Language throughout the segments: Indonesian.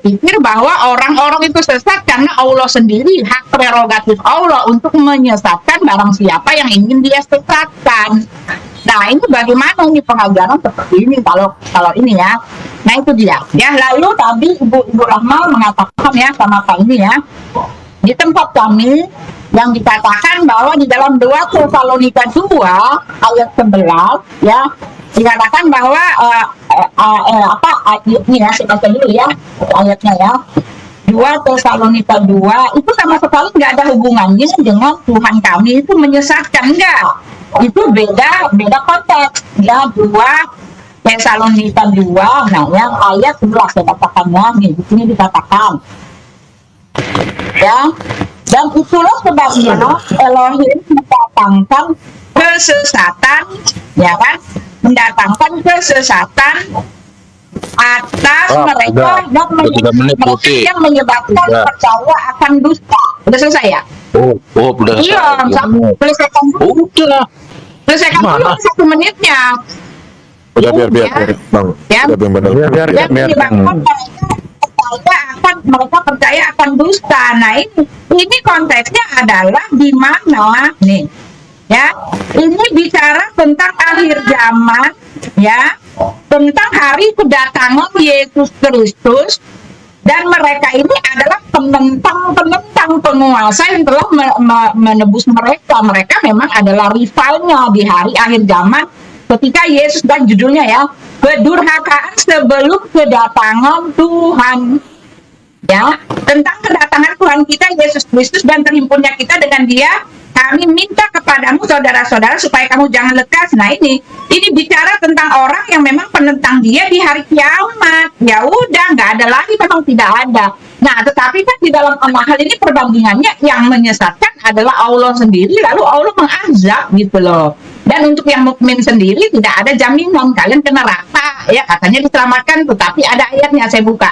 berpikir bahwa orang-orang itu sesat karena Allah sendiri, hak prerogatif Allah untuk menyesatkan barang siapa yang ingin dia sesatkan. Nah, ini bagaimana nih pengajaran seperti ini kalau ini ya. Nah, itu dia. Ya, lalu tadi Ibu Rahma mengatakan ya sama Pak ini ya. Di tempat kami yang dikatakan bahwa di dalam 2 Tesalonika 2 ayat 11 ya, dikatakan bahwa ini ya, saya baca dulu ya ayatnya ya. 2 Tesalonika 2 itu sama sekali nggak ada hubungannya dengan Tuhan kami itu menyesatkan, enggak. Itu beda konteks ya. 2 Tesalonika 2 nah yang ayat 11 saya katakannya nih, di sini dikatakan ya, dan itulah sebabnya Elohim mendatangkan kesesatan ya kan, mendatangkan kesesatan atas mereka yang menyebabkan percaya akan dusta. Udah selesai ya? Udah selesai. Iya, selesaikan dulu. Selesaikan dulu 1 menitnya. Udah biar Bang. Ya. Biar. Mereka percaya akan dusta. Nah, ini konteksnya adalah di mana nih? Ya, ini bicara tentang akhir zaman ya, tentang hari kedatangan Yesus Kristus, dan mereka ini adalah penentang penguasa yang telah menebus mereka. Mereka memang adalah rivalnya di hari akhir zaman ketika Yesus, dan judulnya ya, kedurhakaan sebelum kedatangan Tuhan. Ya, tentang kedatangan Tuhan kita Yesus Kristus dan terhimpunnya kita dengan Dia, kami minta kepadamu saudara-saudara supaya kamu jangan lekas. Nah, ini bicara tentang orang yang memang penentang Dia di hari kiamat. Ya udah, nggak ada lagi, memang tidak ada. Nah, tetapi kan di dalam hal ini perbandingannya yang menyesatkan adalah Allah sendiri, lalu Allah mengazab gitu loh. Dan untuk yang mukmin sendiri tidak ada jaminan kalian ke neraka ya, katanya diselamatkan, tetapi ada ayatnya saya buka.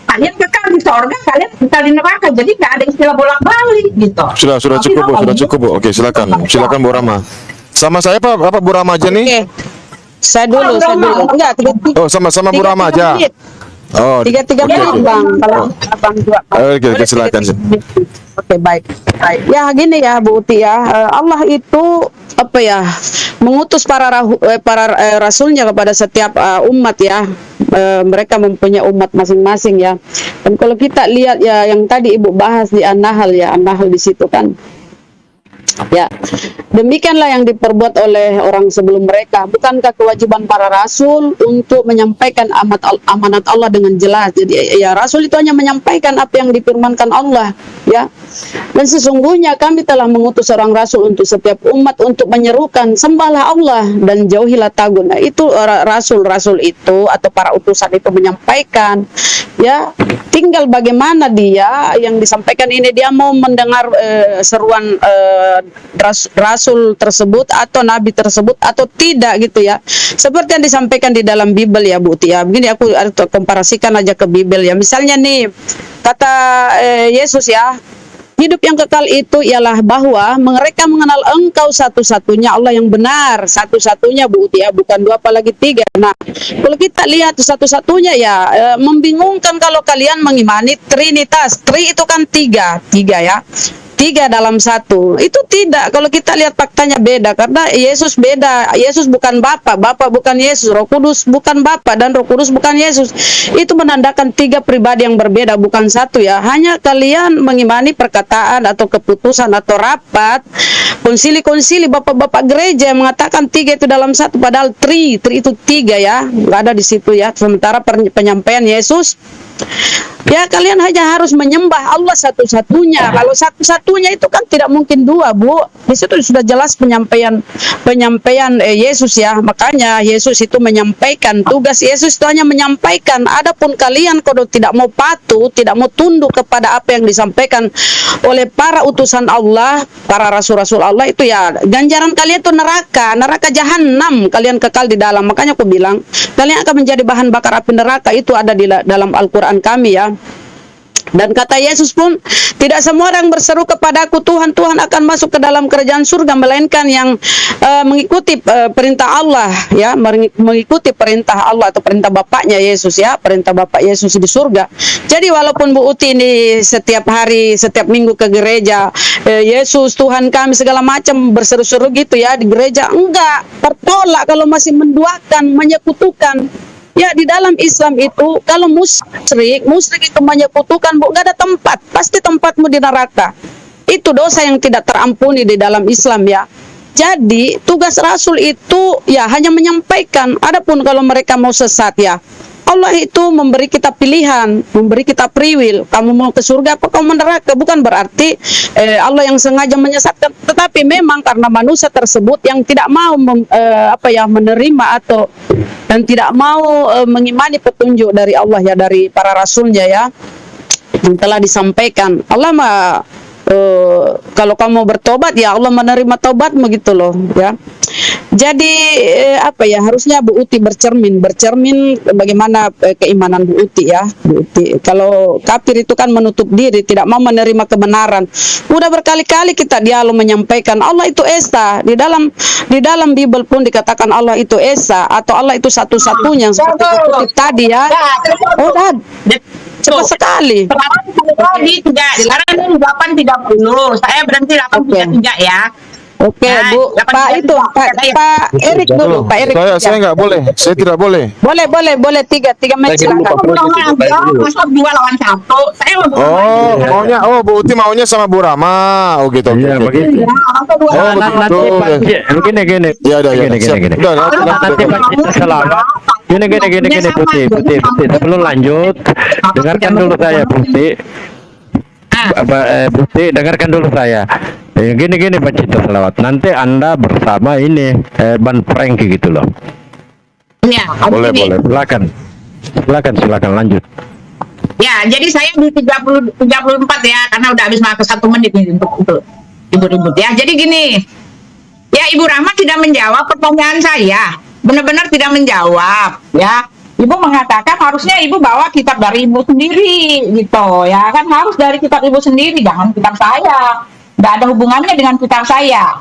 Kalian kekal di sorga, kalian kekal di neraka. Jadi nggak ada istilah bolak-balik gitu. Sudah cukup Bu. Oke, silakan Bu Rama. Sama saya apa Bu Rama aja nih? Oke. Saya dulu. Enggak, 3. Oh, sama Bu Rama aja. Oh, 3 menit Bang. Kalau Abang juga. Oke, silakan sih. Oke, baik. Ya gini ya Bu Uti ya. Allah itu mengutus para rasulnya kepada setiap umat ya. Mereka mempunyai umat masing-masing ya. Dan kalau kita lihat ya yang tadi Ibu bahas di An-Nahl ya, An-Nahl di situ kan. Ya, demikianlah yang diperbuat oleh orang sebelum mereka. Bukankah kewajiban para rasul untuk menyampaikan amanat Allah dengan jelas? Jadi ya rasul itu hanya menyampaikan apa yang difirmankan Allah, ya. Dan sesungguhnya kami telah mengutus seorang rasul untuk setiap umat untuk menyerukan sembahlah Allah dan jauhilah tagut. Nah, itu rasul-rasul itu atau para utusan itu menyampaikan, ya. Tinggal bagaimana dia yang disampaikan ini, dia mau mendengar seruan rasul tersebut atau nabi tersebut atau tidak gitu ya. Seperti yang disampaikan di dalam Bible ya Bu Tia. Begini aku komparasikan aja ke Bible ya. Misalnya nih kata Yesus ya, hidup yang kekal itu ialah bahwa mereka mengenal Engkau satu-satunya Allah yang benar, satu-satunya Bu Uti ya, bukan 2 apalagi 3. Nah, kalau kita lihat satu-satunya ya, membingungkan kalau kalian mengimani Trinitas. Tri itu kan 3 ya. 3 dalam 1. Itu tidak. Kalau kita lihat faktanya beda, karena Yesus beda. Yesus bukan Bapa, Bapa bukan Yesus, Roh Kudus bukan Bapa, dan Roh Kudus bukan Yesus. Itu menandakan 3 pribadi yang berbeda, bukan 1 ya. Hanya kalian mengimani perkataan atau keputusan atau rapat konsili bapak-bapak gereja yang mengatakan 3 itu dalam 1, padahal tri itu 3 ya, nggak ada di situ ya. Sementara penyampaian Yesus, ya kalian hanya harus menyembah Allah satu-satunya. Kalau satu-satunya itu kan tidak mungkin 2 Bu. Di situ sudah jelas penyampaian Yesus ya. Makanya Yesus itu menyampaikan, tugas Yesus itu hanya menyampaikan. Adapun kalian kalau tidak mau patuh, tidak mau tunduk kepada apa yang disampaikan oleh para utusan Allah, para rasul-rasul Allah, itu ya ganjaran kalian itu neraka jahanam, kalian kekal di dalam. Makanya aku bilang kalian akan menjadi bahan bakar api neraka. Itu ada di dalam Al-Quran kami ya. Dan kata Yesus pun, tidak semua orang berseru kepadaku, Tuhan, Tuhan akan masuk ke dalam kerajaan surga, melainkan yang mengikuti perintah Allah, ya, mengikuti perintah Allah atau perintah Bapaknya Yesus, ya, perintah Bapak Yesus di surga. Jadi walaupun Bu Uti ini setiap hari, setiap minggu ke gereja, Yesus Tuhan kami segala macam berseru-seru gitu ya di gereja, enggak, tertolak kalau masih menduakan, menyekutukan. Ya, di dalam Islam itu kalau musyrik itu menyekutukan, Bu, nggak ada tempat, pasti tempatmu di neraka. Itu dosa yang tidak terampuni di dalam Islam, ya. Jadi tugas Rasul itu ya hanya menyampaikan. Adapun kalau mereka mau sesat, ya Allah itu memberi kita pilihan, memberi kita free will. Kamu mau ke surga apa kamu neraka? Bukan berarti Allah yang sengaja menyesatkan, tetapi memang karena manusia tersebut yang tidak mau menerima atau dan tidak mau mengimani petunjuk dari Allah, ya, dari para rasulnya, ya, yang telah disampaikan. Allah mah kalau kamu bertobat, ya Allah menerima taubatmu gitu loh, ya. Jadi harusnya Bu Uti bercermin bagaimana keimanan Bu Uti, ya, Bu Uti. Kalau kafir itu kan menutup diri, tidak mau menerima kebenaran. Udah berkali-kali kita dialog menyampaikan Allah itu esa. Di dalam Bible pun dikatakan Allah itu esa atau Allah itu satu-satunya seperti Bu Uti tadi, ya. Oh, cepat sekali. Tadi sekarang 8.30. Saya berhenti 8.33 ya. Oke, Nah, Bu. Pak itu, Pak Erik dulu, Pak Erik. Saya nggak boleh, saya tidak boleh. Boleh, tiga menit silakan. Masa 2 lawan 1. Saya mau Oh, maunya, Bu Uti maunya sama Bu Rama. Oh gitu. Iya, oke. begitu. Oh, Nanti begitu. gini. Ya, udah, ya. Gini. Siap. Udah, Nanti Pak Cita selawat. Gini, Putih. Sebelum lanjut, dengarkan dulu saya, Putih. Putih, dengarkan dulu saya. Gini Pak Cita selawat. Nanti Anda bersama ini Ban Franky gitu loh. Iya, boleh. Silakan lanjut. Ya, jadi saya di 34 ya, karena udah habis maka 1 menit nih untuk ribut-ribut ya. Jadi gini, ya Ibu Rahma tidak menjawab pertanyaan saya, benar-benar tidak menjawab, ya. Ibu mengatakan harusnya Ibu bawa kitab dari Ibu sendiri, gitu ya kan, harus dari kitab Ibu sendiri, jangan kitab saya. Nggak ada hubungannya dengan kitab saya.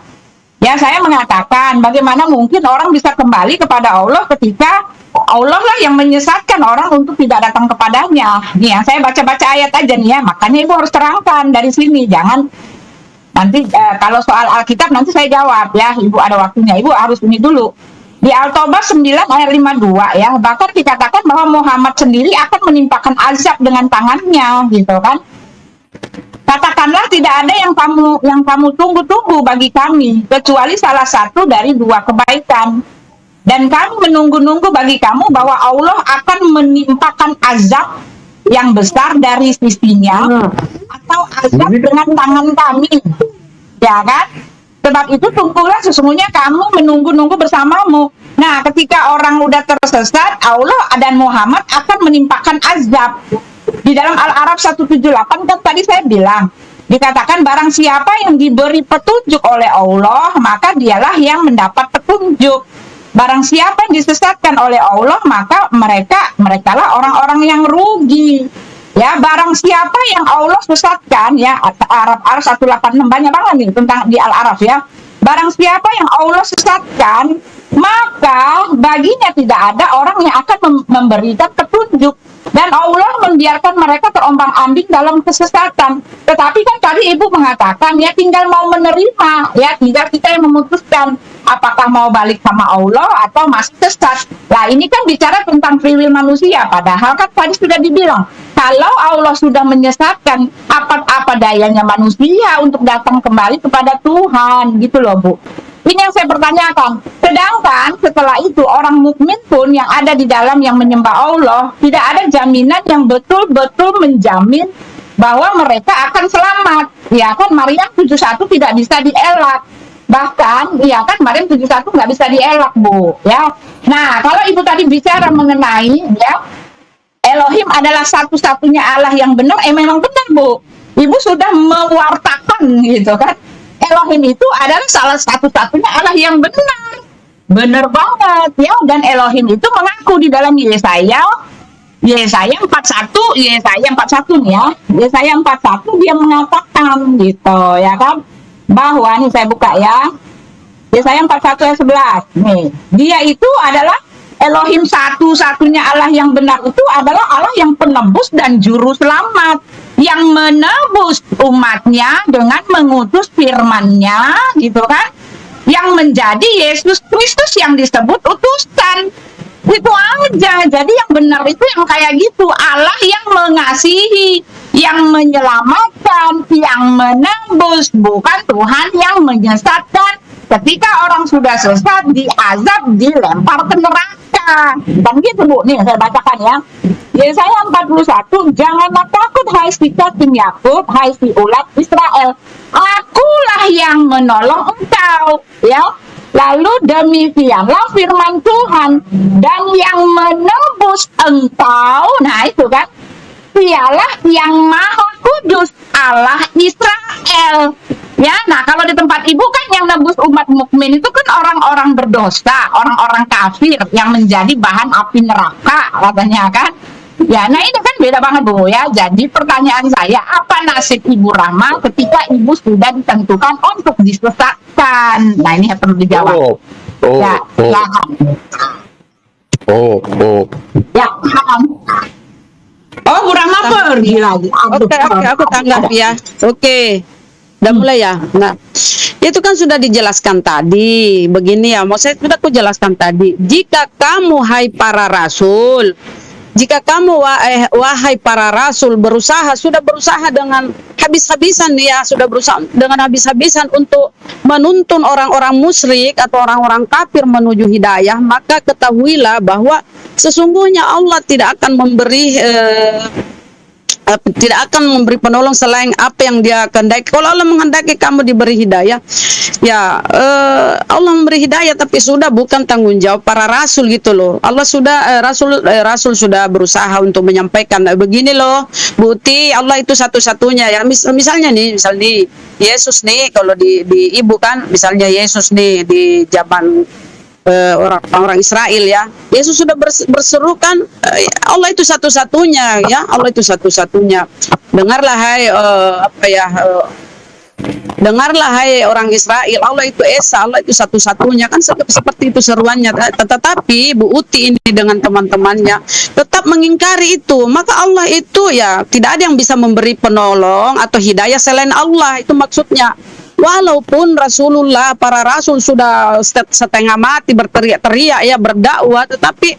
Ya, saya mengatakan bagaimana mungkin orang bisa kembali kepada Allah ketika Allah lah yang menyesatkan orang untuk tidak datang kepadanya. Nih ya, saya baca-baca ayat aja nih ya, makanya Ibu harus terangkan dari sini. Jangan nanti kalau soal Alkitab nanti saya jawab ya, Ibu ada waktunya. Ibu harus ini dulu. Di Al-Taubah 9 ayat 52 ya, bahkan dikatakan bahwa Muhammad sendiri akan menimpakan azab dengan tangannya, gitu kan. Katakanlah tidak ada yang kamu tunggu-tunggu bagi kami kecuali salah satu dari 2 kebaikan. Dan kami menunggu-nunggu bagi kamu bahwa Allah akan menimpakan azab yang besar dari sisinya atau azab dengan tangan kami. Ya kan? Sebab itu tunggulah, sesungguhnya kamu menunggu-nunggu bersamamu. Nah, ketika orang udah tersesat, Allah dan Muhammad akan menimpakan azab. Di dalam Al-Araf 178 kan tadi saya bilang, dikatakan barang siapa yang diberi petunjuk oleh Allah, maka dialah yang mendapat petunjuk. Barang siapa yang disesatkan oleh Allah, maka merekalah orang-orang yang rugi. Ya, barang siapa yang Allah sesatkan, ya, Araf 186 banyak banget nih tentang di Al-Araf ya. Barang siapa yang Allah sesatkan, maka baginya tidak ada orang yang akan memberikan petunjuk. Dan Allah membiarkan mereka terombang-ambing dalam kesesatan. Tetapi kan tadi Ibu mengatakan ya tinggal mau menerima, ya tinggal kita yang memutuskan apakah mau balik sama Allah atau masih sesat. Nah, ini kan bicara tentang free will manusia, padahal kan tadi sudah dibilang kalau Allah sudah menyesatkan, apa dayanya manusia untuk datang kembali kepada Tuhan, gitu loh, Bu. Ini yang saya pertanyakan. Sedangkan setelah itu orang mukmin pun yang ada di dalam yang menyembah Allah, tidak ada jaminan yang betul-betul menjamin bahwa mereka akan selamat. Ya kan, Maryam 71 tidak bisa dielak. Bahkan, ya kan, Maryam 71 nggak bisa dielak, Bu. Ya. Nah, kalau Ibu tadi bicara mengenai, ya, Elohim adalah satu-satunya Allah yang benar, memang benar, Bu. Ibu sudah mewartakan, gitu kan. Elohim itu adalah salah satu-satunya Allah yang benar. Benar banget, ya. Dan Elohim itu mengaku di dalam Yesaya Yesaya 41, Yesaya 41 nih ya. Yesaya 41 dia mengatakan gitu ya kan, bahwa nih saya buka ya. Yesaya 41 ayat 11. Nih, dia itu adalah Elohim, satu-satunya Allah yang benar itu adalah Allah yang penebus dan juru selamat, yang menebus umatnya dengan mengutus firman-Nya gitu kan, yang menjadi Yesus Kristus yang disebut utusan. Itu aja. Jadi yang benar itu yang kayak gitu, Allah yang mengasihi, yang menyelamatkan, yang menembus, bukan Tuhan yang menyesatkan. Ketika orang sudah sesat, diazab, dilempar ke neraka. Dan gitu Bu, nih saya bacakan ya. Yesaya 41, janganlah takut hai si tim Yakub, hai si ulat Israel. Akulah yang menolong engkau, ya. Lalu demikianlah firman Tuhan, dan yang menebus engkau, nah itu kan, dialah yang maha kudus, Allah Israel. Ya, nah kalau di tempat ibu kan yang nebus umat mukmin itu kan orang-orang berdosa, orang-orang kafir yang menjadi bahan api neraka katanya kan. Ya, nah ini kan beda banget Bu ya. Jadi pertanyaan saya, apa nasib Ibu Rahma ketika ibu sudah ditentukan untuk disesatkan? Nah ini yang perlu dijawab. Ya, silakan. Ya, silakan. Oh, Bu Rahma pergi lagi. Oke, aku tanggap ya. Oke. Udah mulai ya. Nah, itu kan sudah dijelaskan tadi. Begini ya, mau saya sudah aku jelaskan tadi. Jika kamu hai para rasul, jika kamu wahai para rasul sudah berusaha dengan habis-habisan ya, sudah berusaha dengan habis-habisan untuk menuntun orang-orang musyrik atau orang-orang kafir menuju hidayah, maka ketahuilah bahwa sesungguhnya Allah tidak akan memberi penolong selain apa yang Dia kehendaki. Kalau Allah menghendaki kamu diberi hidayah, ya Allah memberi hidayah, tapi sudah bukan tanggung jawab para rasul gitu loh. Allah sudah rasul sudah berusaha untuk menyampaikan begini loh, bukti Allah itu satu-satunya ya. Misalnya Yesus nih, kalau di ibu kan, misalnya Yesus nih di zaman orang-orang Israel ya, Yesus sudah berseru kan, Allah itu satu-satunya ya, Allah itu satu-satunya. Dengarlah hai orang Israel, Allah itu Esa, Allah itu satu-satunya kan, seperti itu seruannya. Tetapi Bu Uti ini dengan teman-temannya tetap mengingkari itu, maka Allah itu ya tidak ada yang bisa memberi penolong atau hidayah selain Allah. Itu maksudnya. Walaupun Rasulullah, para rasul sudah setengah mati berteriak-teriak ya, berdakwah, tetapi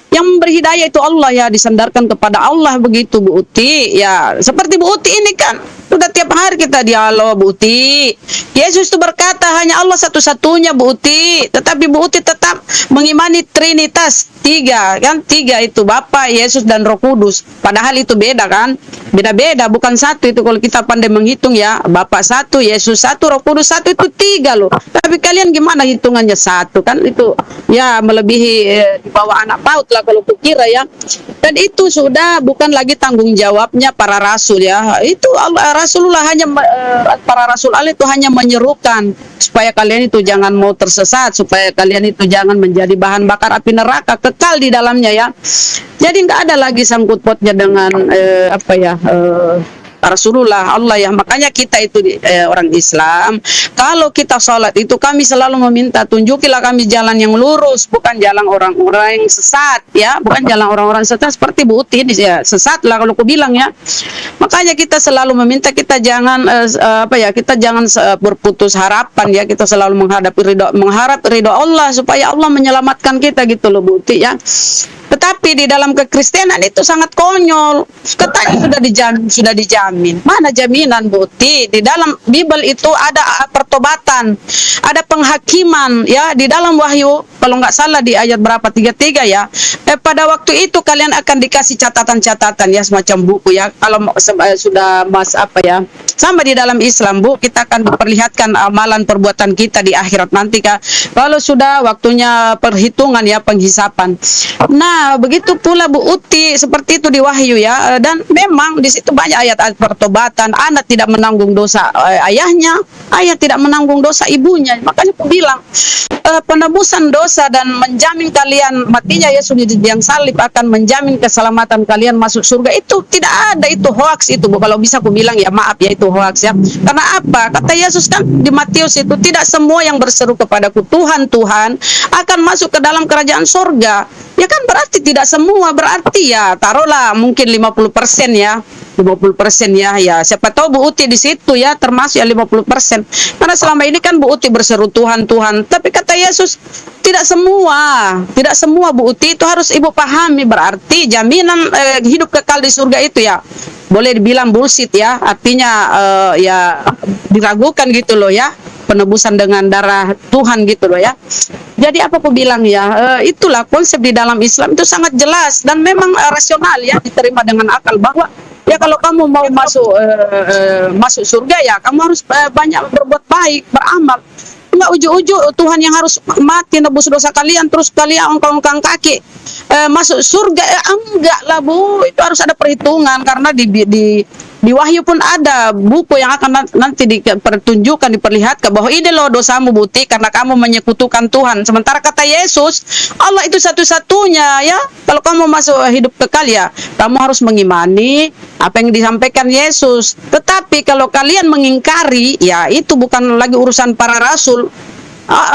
yang memberi hidayah itu Allah ya, disandarkan kepada Allah begitu Bu Uti. Ya, seperti Bu Uti ini kan sudah tiap hari kita dialog Bu Uti. Yesus itu berkata hanya Allah satu-satunya Bu Uti, tetapi Bu Uti tetap mengimani Trinitas, tiga itu Bapa, Yesus dan Roh Kudus. Padahal itu beda kan? Beda-beda, bukan satu itu. Kalau kita pandai menghitung ya, Bapa satu, Yesus satu, Roh Kudus satu, itu tiga loh. Tapi kalian gimana hitungannya satu kan? Itu ya melebihi di bawah anak PAUD lah kalau kukira ya. Dan itu sudah bukan lagi tanggung jawabnya para rasul ya. Itu Rasulullah hanya para rasul Allah itu hanya menyerukan supaya kalian itu jangan mau tersesat, supaya kalian itu jangan menjadi bahan bakar api neraka, kekal di dalamnya ya. Jadi nggak ada lagi sangkut pautnya dengan Rasulullah, Allah ya. Makanya kita itu orang Islam, kalau kita sholat itu kami selalu meminta, tunjukilah kami jalan yang lurus, bukan jalan orang-orang yang sesat ya, bukan jalan orang-orang sesat seperti Bu Uti ya, sesat lah kalau aku bilang ya. Makanya kita selalu meminta, kita jangan kita jangan berputus harapan ya, kita selalu mengharap ridho Allah supaya Allah menyelamatkan kita gitu loh Bu Uti ya. Tetapi di dalam kekristenan itu sangat konyol. Katanya sudah dijamin. Mana jaminan Bu Uti? Di dalam Bible itu ada pertobatan, ada penghakiman ya. Di dalam Wahyu kalau nggak salah di ayat berapa 33 ya. Pada waktu itu kalian akan dikasih catatan-catatan ya, semacam buku ya. Kalau sudah sama di dalam Islam Bu, kita akan diperlihatkan amalan perbuatan kita di akhirat nanti Kak. Kalau sudah waktunya perhitungan ya, penghisapan. Nah, Nah, begitu pula Bu Uti, seperti itu di Wahyu ya. Dan memang di situ banyak ayat-ayat pertobatan. Anak tidak menanggung dosa ayahnya, ayah tidak menanggung dosa ibunya. Makanya aku bilang, penebusan dosa dan menjamin kalian matinya Yesus di tiang salib akan menjamin keselamatan kalian masuk surga, itu tidak ada, itu hoax itu Bu. Kalau bisa aku bilang ya maaf ya, itu hoax ya. Karena apa? Kata Yesus kan di Matius itu, tidak semua yang berseru kepadaku Tuhan Tuhan akan masuk ke dalam kerajaan surga. Ya kan berarti tidak semua, berarti ya taruhlah mungkin 50% ya. 50% ya, ya siapa tahu Bu Uti di situ ya termasuk ya 50%. Karena selama ini kan Bu Uti berseru Tuhan Tuhan, tapi kata Yesus tidak semua Bu Uti, itu harus Ibu pahami. Berarti jaminan hidup kekal di surga itu ya boleh dibilang bullshit ya, artinya ya diragukan gitu loh ya, penebusan dengan darah Tuhan gitu loh ya. Jadi apa aku bilang ya, itulah konsep di dalam Islam itu sangat jelas dan memang rasional ya, diterima dengan akal bahwa ya kalau kamu mau masuk surga ya kamu harus banyak berbuat baik, beramal. Enggak ujuk-ujuk Tuhan yang harus mati nebus dosa kalian terus kalian ongkang-ongkang kaki masuk surga. Enggak lah Bu, itu harus ada perhitungan. Karena di Wahyu pun ada buku yang akan nanti dipertunjukkan, diperlihatkan bahwa ini loh dosamu Buti karena kamu menyekutukan Tuhan. Sementara kata Yesus, Allah itu satu-satunya ya. Kalau kamu masuk hidup kekal ya kamu harus mengimani apa yang disampaikan Yesus. Tetapi kalau kalian mengingkari ya itu bukan lagi urusan para rasul.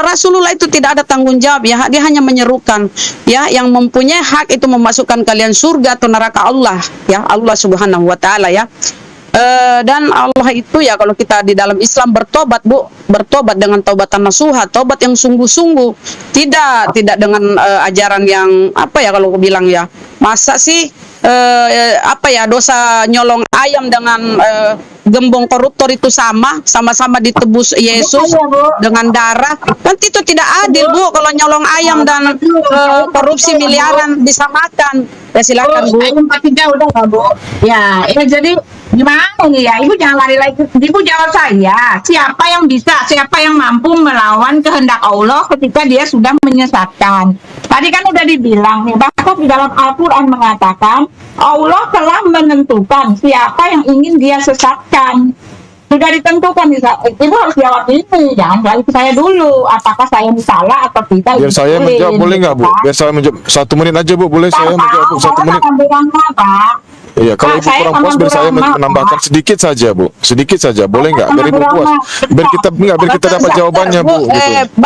Rasulullah itu tidak ada tanggung jawab ya, dia hanya menyerukan ya, yang mempunyai hak itu memasukkan kalian surga atau neraka Allah ya, Allah Subhanahu wa taala ya. Dan Allah itu ya kalau kita di dalam Islam bertobat Bu, bertobat dengan taubatan nasuha, tobat yang sungguh-sungguh, tidak dengan ajaran yang apa ya kalau aku bilang ya, masa sih apa ya, dosa nyolong ayam dengan gembong koruptor itu sama-sama ditebus Yesus dengan darah. Kan itu tidak adil Bu, kalau nyolong ayam dan korupsi miliaran disamakan. Ya silakan Bu. Ayam pasti udah nggak Bu? Ya, jadi gimana nih ya? Ibu jangan lari lagi. Ibu jawab saya. Siapa yang bisa, siapa yang mampu melawan kehendak Allah ketika dia sudah menyesatkan? Tadi kan udah dibilang nih, bahkan di dalam Al-Quran mengatakan Allah telah menentukan siapa yang ingin dia sesatkan. Sudah ditentukan. Ibu harus jawab ini, jangan lagi ke saya dulu. Apakah saya salah atau tidak? Biar saya menjawab boleh nggak Bu? Biar saya menjawab 1 menit aja Bu, boleh saya menjawab 1 menit? Iya, kalau Ibu kurang puas biar saya menambahkan sedikit saja Bu, sedikit saja, boleh nggak? Biar Ibu puas, biar kita dapat jawabannya Bu. Gitu.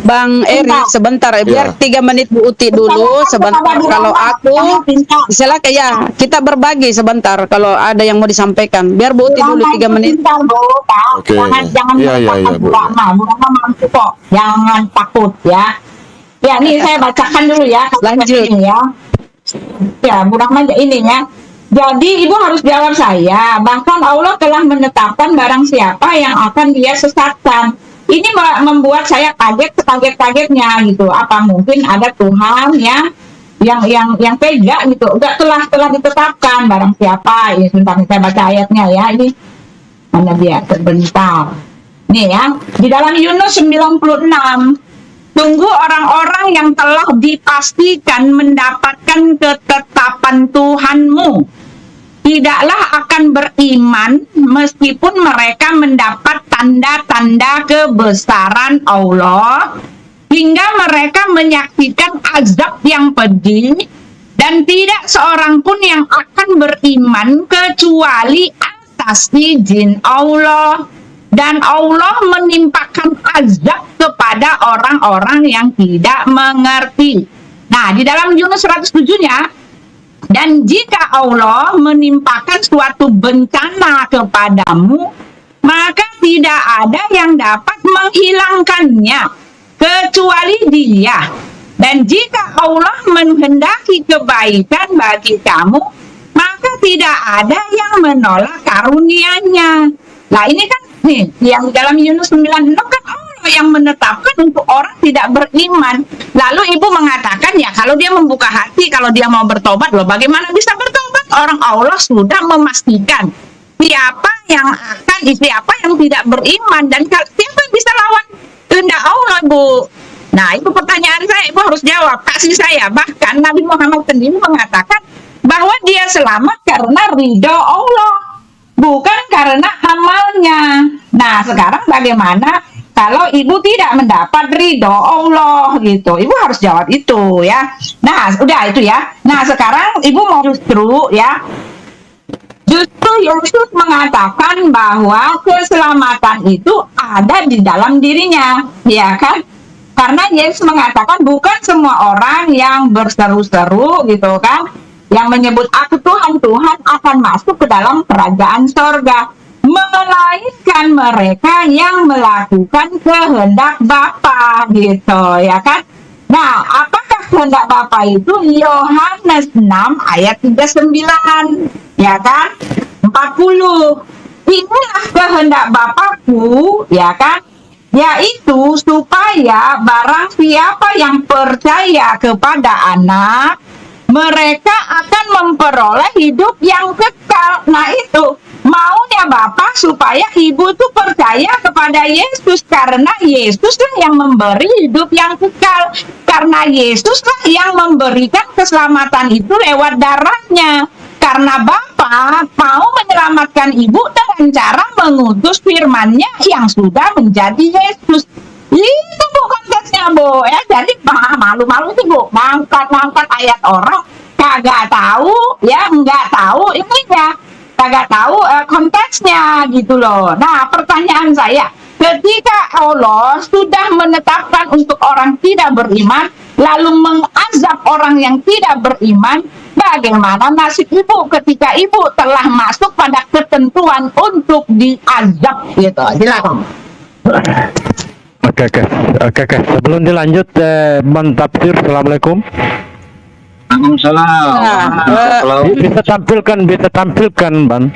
Bang Eri sebentar, biar 3 menit Bu Uti dulu sebentar. Kalau aku silakan ya, kita berbagi sebentar. Kalau ada yang mau disampaikan, biar Bu Uti dulu 3 menit. Oke. Jangan Bu. Bu Rahma mampu kok, jangan takut ya. Ya, ini saya bacakan dulu ya. Lanjut ya. Ya, Bu Rahma ini ya. Jadi Ibu harus jawab saya. Bahkan Allah telah menetapkan barang siapa yang akan dia sesatkan. Ini membuat saya kaget-kagetnya gitu. Apa mungkin ada Tuhan ya yang tega gitu? Enggak, telah ditetapkan barang siapa. Ya sebentar saya baca ayatnya ya. Ini mana dia? Sebentar. Nih ya, di dalam Yunus 96. Tunggu orang-orang yang telah dipastikan mendapatkan ketetapan Tuhanmu. Tidaklah akan beriman meskipun mereka mendapat tanda-tanda kebesaran Allah hingga mereka menyaksikan azab yang pedih, dan tidak seorang pun yang akan beriman kecuali atas izin Allah, dan Allah menimpakan azab kepada orang-orang yang tidak mengerti. Nah, di dalam Yunus 107-nya, dan jika Allah menimpakan suatu bencana kepadamu, maka tidak ada yang dapat menghilangkannya kecuali Dia. Dan jika Allah menghendaki kebaikan bagi kamu, maka tidak ada yang menolak karunia-Nya. Nah, ini kan nih yang dalam Yunus 96 kan Allah yang menetapkan untuk orang tidak beriman. Lalu Ibu mengatakan ya kalau dia membuka hati, kalau dia mau bertobat, loh bagaimana bisa bertobat? Orang Allah sudah memastikan siapa yang tidak beriman, dan siapa yang bisa lawan kehendak Allah Bu. Nah, itu pertanyaan saya, ibu harus jawab. Kasih saya. Bahkan Nabi Muhammad sendiri mengatakan bahwa dia selamat karena ridho Allah, bukan karena amalnya. Nah, sekarang bagaimana kalau ibu tidak mendapat ridho Allah gitu? Ibu harus jawab itu ya. Nah, udah itu ya. Nah, sekarang ibu mau justru Yesus mengatakan bahwa keselamatan itu ada di dalam dirinya, ya kan? Karena Yesus mengatakan bukan semua orang yang berseru-seru gitu kan, yang menyebut aku Tuhan, Tuhan akan masuk ke dalam kerajaan sorga, melainkan mereka yang melakukan kehendak Bapa gitu, ya kan? Nah, apakah kehendak Bapa itu? Yohanes 6 ayat 39, ya kan? 40. Inilah kehendak Bapakku, ya kan? Yaitu supaya barang siapa yang percaya kepada Anak, mereka akan memperoleh hidup yang kekal. Nah, itu maunya Bapa supaya ibu tuh percaya kepada Yesus, karena Yesuslah yang memberi hidup yang kekal, karena Yesuslah yang memberikan keselamatan itu lewat darahnya. Karena Bapa mau menyelamatkan ibu dengan cara mengutus firman-Nya yang sudah menjadi Yesus. Itu bu konteksnya bu ya. Jadi malu-malu itu bu, ngangkat ayat orang, kagak tahu ya, nggak tahu ininya, kagak tahu konteksnya gitu loh. Nah, pertanyaan saya, ketika Allah sudah menetapkan untuk orang tidak beriman, lalu mengazab orang yang tidak beriman, bagaimana nasib ibu ketika ibu telah masuk pada ketentuan untuk diazab gitu? Silakan. Oke. Sebelum dilanjut, mentafsir, assalamualaikum. Nah, Bisa tampilkan, Bang.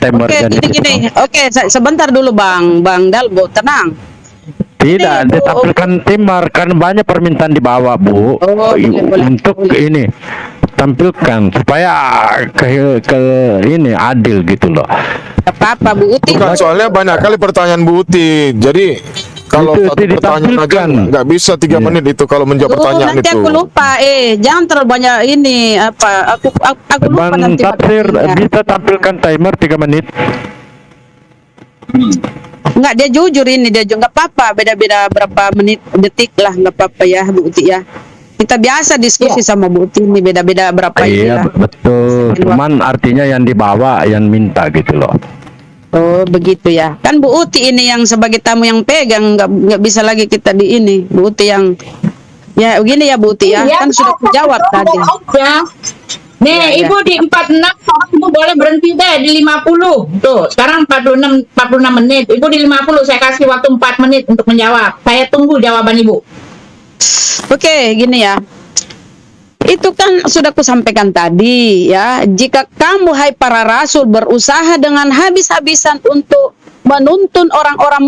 Timer Oke, gini. Oke, sebentar dulu Bang Dalbo, tenang. Tidak, Ini, Bu. ditampilkan timer kan banyak permintaan di bawah, Bu. Oh, boleh. Untuk ini tampilkan supaya ke ini adil gitu loh. Apa Bu Uti? Bukan, soalnya banyak kali pertanyaan Bu Uti. Jadi kalau Itu satu pertanyaan aja ditampilkan. nggak bisa 3 Iya. menit itu kalau menjawab pertanyaan Nanti itu. aku lupa, jangan terlalu banyak ini apa. Aku lupa Bang nanti Tafsir materinya. bisa tampilkan timer 3 menit. Enggak, dia jujur ini, dia juga nggak apa-apa, beda-beda berapa menit detik lah, nggak apa-apa ya Bu Uti ya. Kita biasa diskusi sama Bu Uti ini beda-beda berapa ini Iya, lah. betul. Cuman artinya yang dibawa yang minta gitu loh. Oh begitu ya. Kan Bu Uti ini yang sebagai tamu yang pegang, nggak bisa lagi kita di ini. Bu Uti yang ya begini ya Bu Uti ya. Iya, Kan sudah kejawab tadi. Aja. Nih, Ya, ya. ibu di 46, sekarang ibu boleh berhenti deh di 50. Tuh, sekarang 46 menit. Ibu di 50, saya kasih waktu 4 menit untuk menjawab. Saya tunggu jawaban ibu. Oke, gini ya. Itu kan sudah kusampaikan tadi ya. Jika kamu hai para rasul berusaha dengan habis-habisan untuk menuntun orang-orang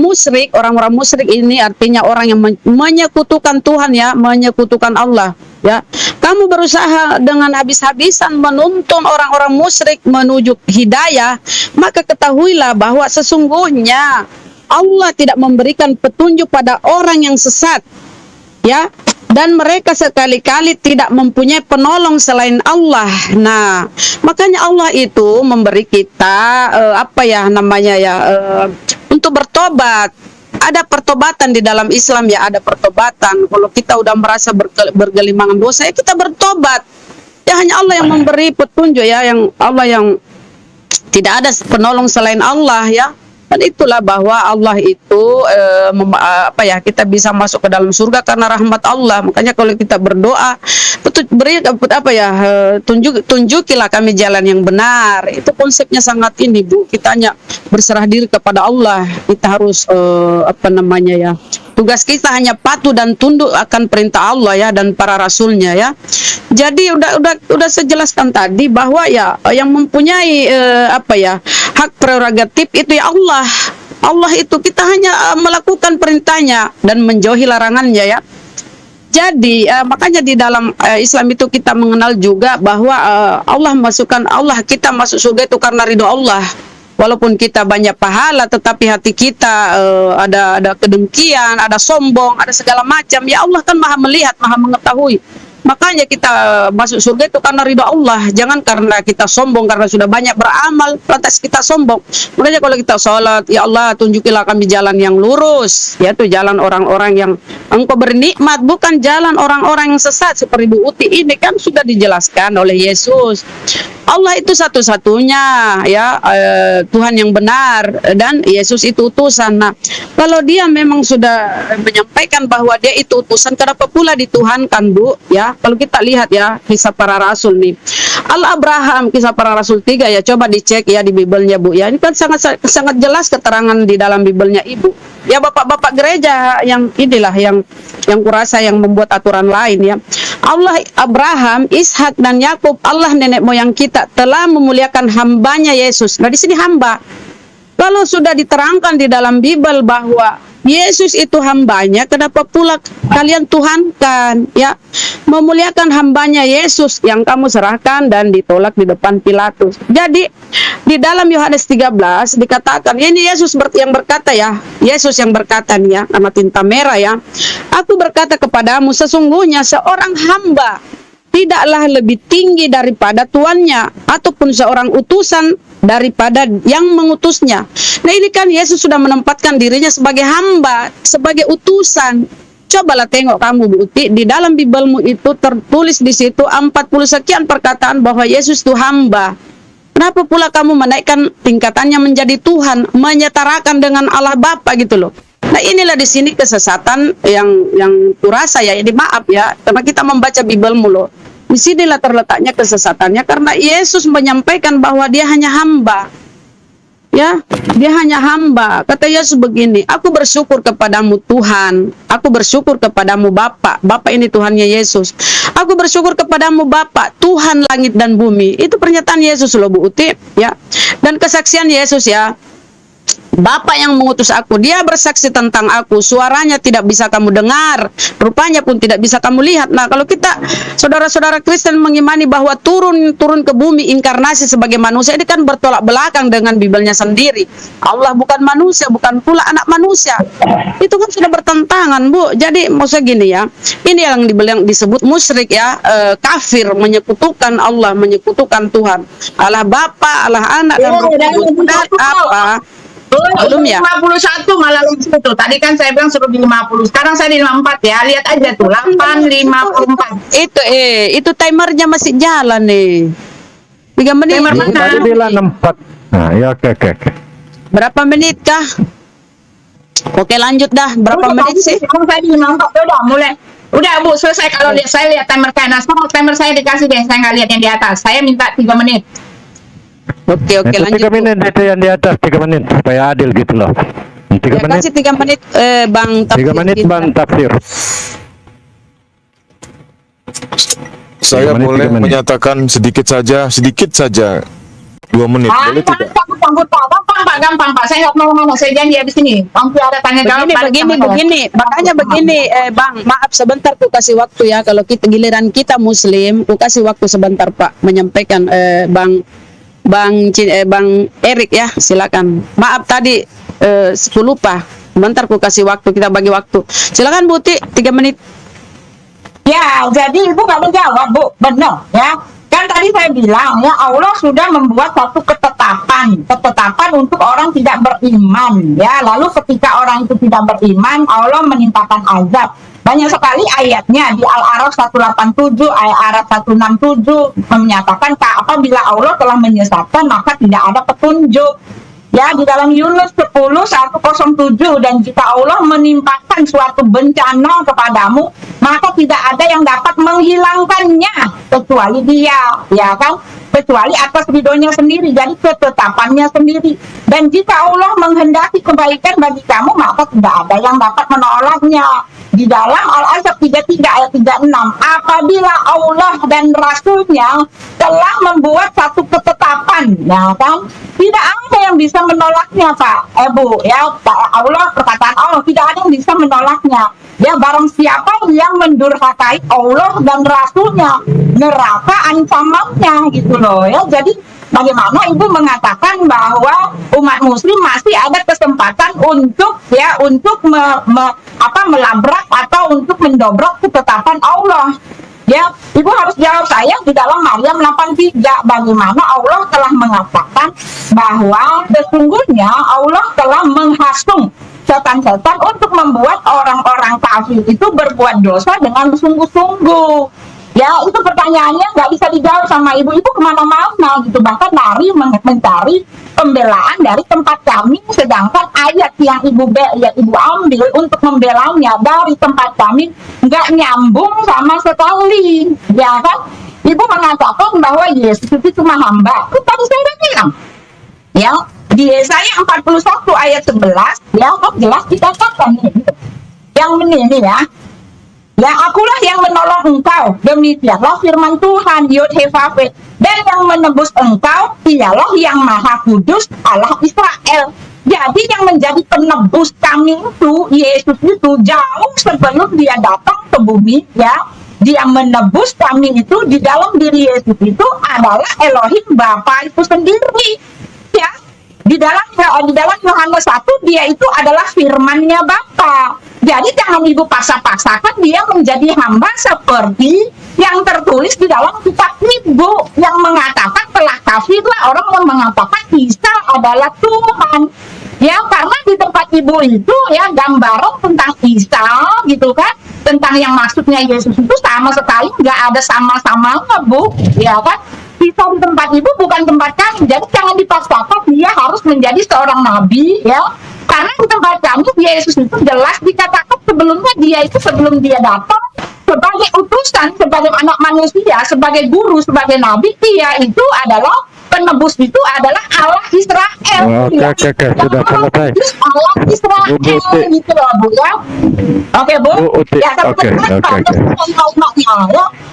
musyrik ini artinya orang yang menyekutukan Tuhan ya, menyekutukan Allah ya. Kamu berusaha dengan habis-habisan menuntun orang-orang musyrik menuju hidayah, maka ketahuilah bahwa sesungguhnya Allah tidak memberikan petunjuk pada orang yang sesat ya, dan mereka sekali-kali tidak mempunyai penolong selain Allah. Nah, makanya Allah itu memberi kita untuk bertobat. Ada pertobatan di dalam Islam ya, ada pertobatan. Kalau kita udah merasa bergelimangan dosa, ya kita bertobat. Ya hanya Allah yang memberi petunjuk ya, yang Allah yang tidak ada penolong selain Allah ya. Dan itulah bahwa Allah itu kita bisa masuk ke dalam surga karena rahmat Allah. Makanya kalau kita berdoa, tunjukilah kami jalan yang benar. Itu konsepnya sangat ini Bu. Kita hanya berserah diri kepada Allah. Kita harus tugas kita hanya patuh dan tunduk akan perintah Allah ya dan para rasulnya ya. Jadi udah saya jelaskan tadi bahwa ya yang mempunyai hak prerogatif itu ya Allah. Allah itu kita hanya melakukan perintahnya dan menjauhi larangannya ya. Jadi makanya di dalam Islam itu kita mengenal juga bahwa Allah kita masuk surga itu karena ridho Allah. Walaupun kita banyak pahala, tetapi hati kita ada kedengkian, ada sombong, ada segala macam. Ya Allah kan maha melihat, maha mengetahui. Makanya kita masuk surga itu karena ridha Allah. Jangan karena kita sombong, karena sudah banyak beramal, lantas kita sombong. Makanya kalau kita sholat, ya Allah tunjukilah kami jalan yang lurus. Yaitu jalan orang-orang yang engkau bernikmat, bukan jalan orang-orang yang sesat. Seperti Bu Uti ini kan sudah dijelaskan oleh Yesus. Allah itu satu-satunya ya Tuhan yang benar, dan Yesus itu utusan. Nah, kalau dia memang sudah menyampaikan bahwa dia itu utusan, kenapa pula dituhankan, Bu? Ya, kalau kita lihat ya kisah para rasul nih. Al-Abraham, kisah para rasul 3 ya, coba dicek ya di Bibelnya, Bu. Ya, ini kan sangat jelas keterangan di dalam Bibelnya, Ibu. Ya, bapak-bapak gereja yang inilah yang kurasa yang membuat aturan lain ya. Allah Abraham, Ishak dan Yakub, Allah nenek moyang kita telah memuliakan hambanya Yesus. Nah, di sini hamba. Kalau sudah diterangkan di dalam Bible bahwa Yesus itu hambanya, kenapa pula kalian tuhankan? Ya, memuliakan hambanya Yesus yang kamu serahkan dan ditolak di depan Pilatus. Jadi di dalam Yohanes 13 dikatakan, ini Yesus yang berkata ya, Yesus yang berkata nih ya, nama tinta merah ya, aku berkata kepadamu, sesungguhnya seorang hamba tidaklah lebih tinggi daripada tuannya, ataupun seorang utusan daripada yang mengutusnya. Nah, ini kan Yesus sudah menempatkan dirinya sebagai hamba, sebagai utusan. Cobalah tengok kamu, Bu Uti, di dalam Bibelmu itu tertulis di situ 40 sekian perkataan bahwa Yesus itu hamba. Kenapa pula kamu menaikkan tingkatannya menjadi Tuhan, menyetarakan dengan Allah Bapa gitu loh. Nah, inilah di sini kesesatan yang kurasa ya, ini maaf ya, karena kita membaca Bibelmu loh. Di sinilah terletaknya kesesatannya, karena Yesus menyampaikan bahwa dia hanya hamba. Ya, dia hanya hamba. Kata Yesus begini, aku bersyukur kepadamu Tuhan, aku bersyukur kepadamu Bapa. Bapa ini Tuhannya Yesus. Aku bersyukur kepadamu Bapa, Tuhan langit dan bumi. Itu pernyataan Yesus loh, Bu Uti, ya. Dan kesaksian Yesus ya, Bapa yang mengutus aku, dia bersaksi tentang aku, suaranya tidak bisa kamu dengar, rupanya pun tidak bisa kamu lihat. Nah, kalau kita saudara-saudara Kristen mengimani bahwa turun ke bumi inkarnasi sebagai manusia, ini kan bertolak belakang dengan Bibelnya sendiri. Allah bukan manusia, bukan pula anak manusia. Itu kan sudah bertentangan, Bu. Jadi maksudnya gini ya, ini yang disebut musyrik ya, kafir, menyekutukan Allah, menyekutukan Tuhan, Allah Bapa, Allah Anak dan Roh Kudus. Dan apa? Belum ya? 51 malah lucu tuh. Tadi kan saya bilang suruh di 50. Sekarang saya di 54 ya. Lihat aja tuh. 8.54. Itu timernya masih jalan nih. 3 menit. Timer mana? Tadi bilang 64. Nah, ya oke. Berapa menit kah? Oke, lanjut dah. Berapa menit sih? Saya di 54. Udah mulai. Udah Bu, selesai. Kalau saya lihat timer kanan. Sekarang timer saya dikasih deh. Saya nggak lihat yang di atas. Saya minta 3 menit. Oke, lanjut. 3 menit itu yang di atas, 3 menit supaya adil gitu loh. 3 menit. Kasih 3 menit Bang Tafsir. 3 menit Bang Tafsir. Saya 3 menit, boleh 3 menit. menyatakan sedikit saja 2 menit, boleh tidak? Gampang Pak. Saya nggak mau saya janji habis ini. Nanti ada tanya jawab. Begini. Makanya begini, Bang, maaf sebentar ku kasih waktu ya. Kalau kita giliran kita Muslim, ku kasih waktu sebentar Pak menyampaikan Bang Erik ya, silakan. Maaf tadi aku lupa. Sebentar ku kasih waktu, kita bagi waktu. Silakan Bu Ti, 3 menit. Ya, jadi Ibu nggak menjawab, Bu. Benar, ya. Kan tadi saya bilang, ya Allah sudah membuat satu ketetapan untuk orang tidak beriman, ya. Lalu ketika orang itu tidak beriman, Allah menimpakan azab. Banyak sekali ayatnya di Al-A'raf 187, Al-A'raf 167 menyatakan apabila Allah telah menyesatkan maka tidak ada petunjuk. Ya, di dalam Yunus 10:107, dan jika Allah menimpakan suatu bencana kepadamu, maka tidak ada yang dapat menghilangkannya kecuali Dia, ya kan? Kecuali atas ridhonya sendiri, jadi ketetapannya sendiri. Dan jika Allah menghendaki kebaikan bagi kamu, maka tidak ada yang dapat menolaknya. Di dalam Al-Ahzab 33 ayat 36, apabila Allah dan Rasulnya telah membuat satu ketetapan, ya kan, tidak ada yang bisa menolaknya, Pak, Bu, ya. Allah, perkataan Allah, tidak ada yang bisa menolaknya. Ya, barang siapa yang mendurhakai Allah dan Rasulnya, neraka ancamannya, gitu loh, ya. Jadi bagaimana Ibu mengatakan bahwa umat muslim masih ada kesempatan untuk melabrak atau untuk mendobrak ketetapan Allah. Ya, Ibu harus jawab saya di dalam Maryam 83, bagaimana Allah telah mengatakan bahwa sesungguhnya Allah telah menghasung setan-setan untuk membuat orang-orang kafir itu berbuat dosa dengan sungguh-sungguh. Ya, itu pertanyaannya nggak bisa dijawab sama ibu kemana-mana gitu, bahkan lari mencari pembelaan dari tempat kami, sedangkan ayat yang ibu ambil untuk membelanya dari tempat kami nggak nyambung sama sekali, ya kan? Ibu mengatakan bahwa Yesus itu cuma hamba. Itu tadi saya udah bilang, ya, di Yesaya 41 ayat 11, ya kan jelas dikatakan gitu. Yang ini ya. Ya, akulah yang menolong engkau, demikianlah firman Tuhan Yod-Heh-Vaveh, dan yang menebus engkau ialah yang Maha Kudus Allah Israel. Jadi yang menjadi penebus kami itu Yesus itu jauh sebelum dia datang ke bumi, ya. Dia menebus kami itu di dalam diri Yesus itu adalah Elohim Bapa itu sendiri, ya. Di dalam Yohanes 1 dia itu adalah firman-Nya Bapa. Jadi jangan ibu paksa-paksakan dia menjadi hamba seperti yang tertulis di dalam kitab ibu yang mengatakan telah kafirlah orang yang mengatakan Isa adalah Tuhan. Ya, karena di tempat ibu itu ya gambaran tentang Isa gitu kan, tentang yang maksudnya Yesus itu sama sekali nggak ada sama-samanya, Bu, ya kan? Isa di tempat ibu bukan tempat kami, jadi jangan dipaksakan dia harus menjadi seorang nabi, ya. Karena di tempat kami Yesus itu jelas dikatakan sebelumnya dia itu sebelum dia datang sebagai utusan, sebagai anak manusia, sebagai guru, sebagai nabi, dia itu adalah penebus, itu adalah Allah Israel. Oke, sudah selesai. Allah Israel gitu loh, Bu, ya. Oke, Bu. Ya, Oke.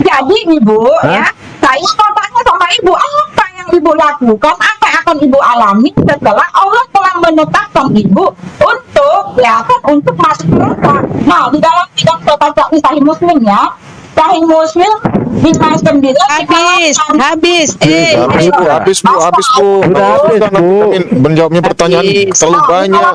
Jadi ibu, ya, saya mau tanya sama ibu, apa yang ibu lakukan, apa yang akan ibu alami setelah Allah telah menetapkan ibu untuk masuk neraka. Nah, di dalam sidang saya baca di Sahih Muslim, ya, Sahih Muslim 59 habis Habis bu. Sudah habis, Bu. Menjawabnya pertanyaan terlalu banyak.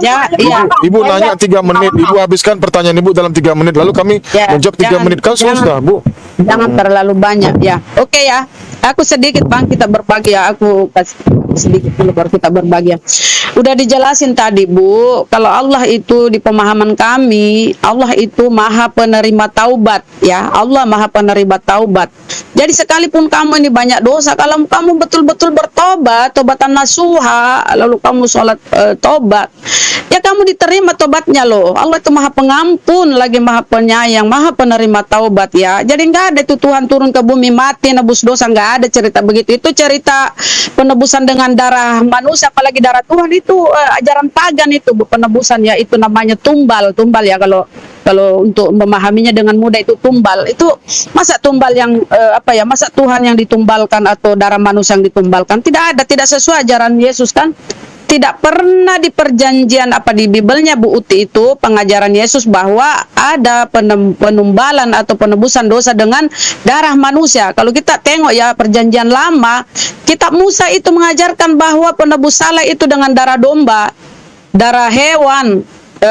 Ya, iya. Ibu nanya 3 menit, ibu habiskan pertanyaan ibu dalam 3 menit, lalu kami menjawab 3 menit, kan sudah, Bu. Jangan terlalu banyak, ya. Oke, ya. Aku sedikit, Bang, kita berbagi, ya. Aku kasih sedikit dulu baru kita berbagi, ya. Udah dijelasin tadi, Bu, kalau Allah itu di pemahaman kami, Allah itu Maha Penerima Taubat, ya. Allah Maha Penerima Taubat. Jadi sekalipun kamu ini banyak dosa, kalau kamu betul-betul bertobat, tobatan nasuha, lalu kamu sholat tobat, ya kamu diterima tobatnya loh. Allah itu Maha Pengampun, lagi Maha Penyayang, Maha Penerima Taubat, ya. Jadi nggak ada itu Tuhan turun ke bumi mati nebus dosa, nggak ada cerita begitu. Itu cerita penebusan dengan darah manusia, apalagi darah Tuhan itu ajaran pagan itu, Bu, penebusan, ya. Itu namanya tumbal, ya, kalau untuk memahaminya dengan mudah itu tumbal. Itu masa tumbal yang masa Tuhan yang ditumbalkan atau darah manusia yang ditumbalkan? Tidak ada, tidak sesuai ajaran Yesus, kan? Tidak pernah di perjanjian di Bibelnya, Bu Uti, itu pengajaran Yesus bahwa ada penumbalan atau penebusan dosa dengan darah manusia. Kalau kita tengok, ya, perjanjian lama, kitab Musa itu mengajarkan bahwa penebus salah itu dengan darah domba, darah hewan,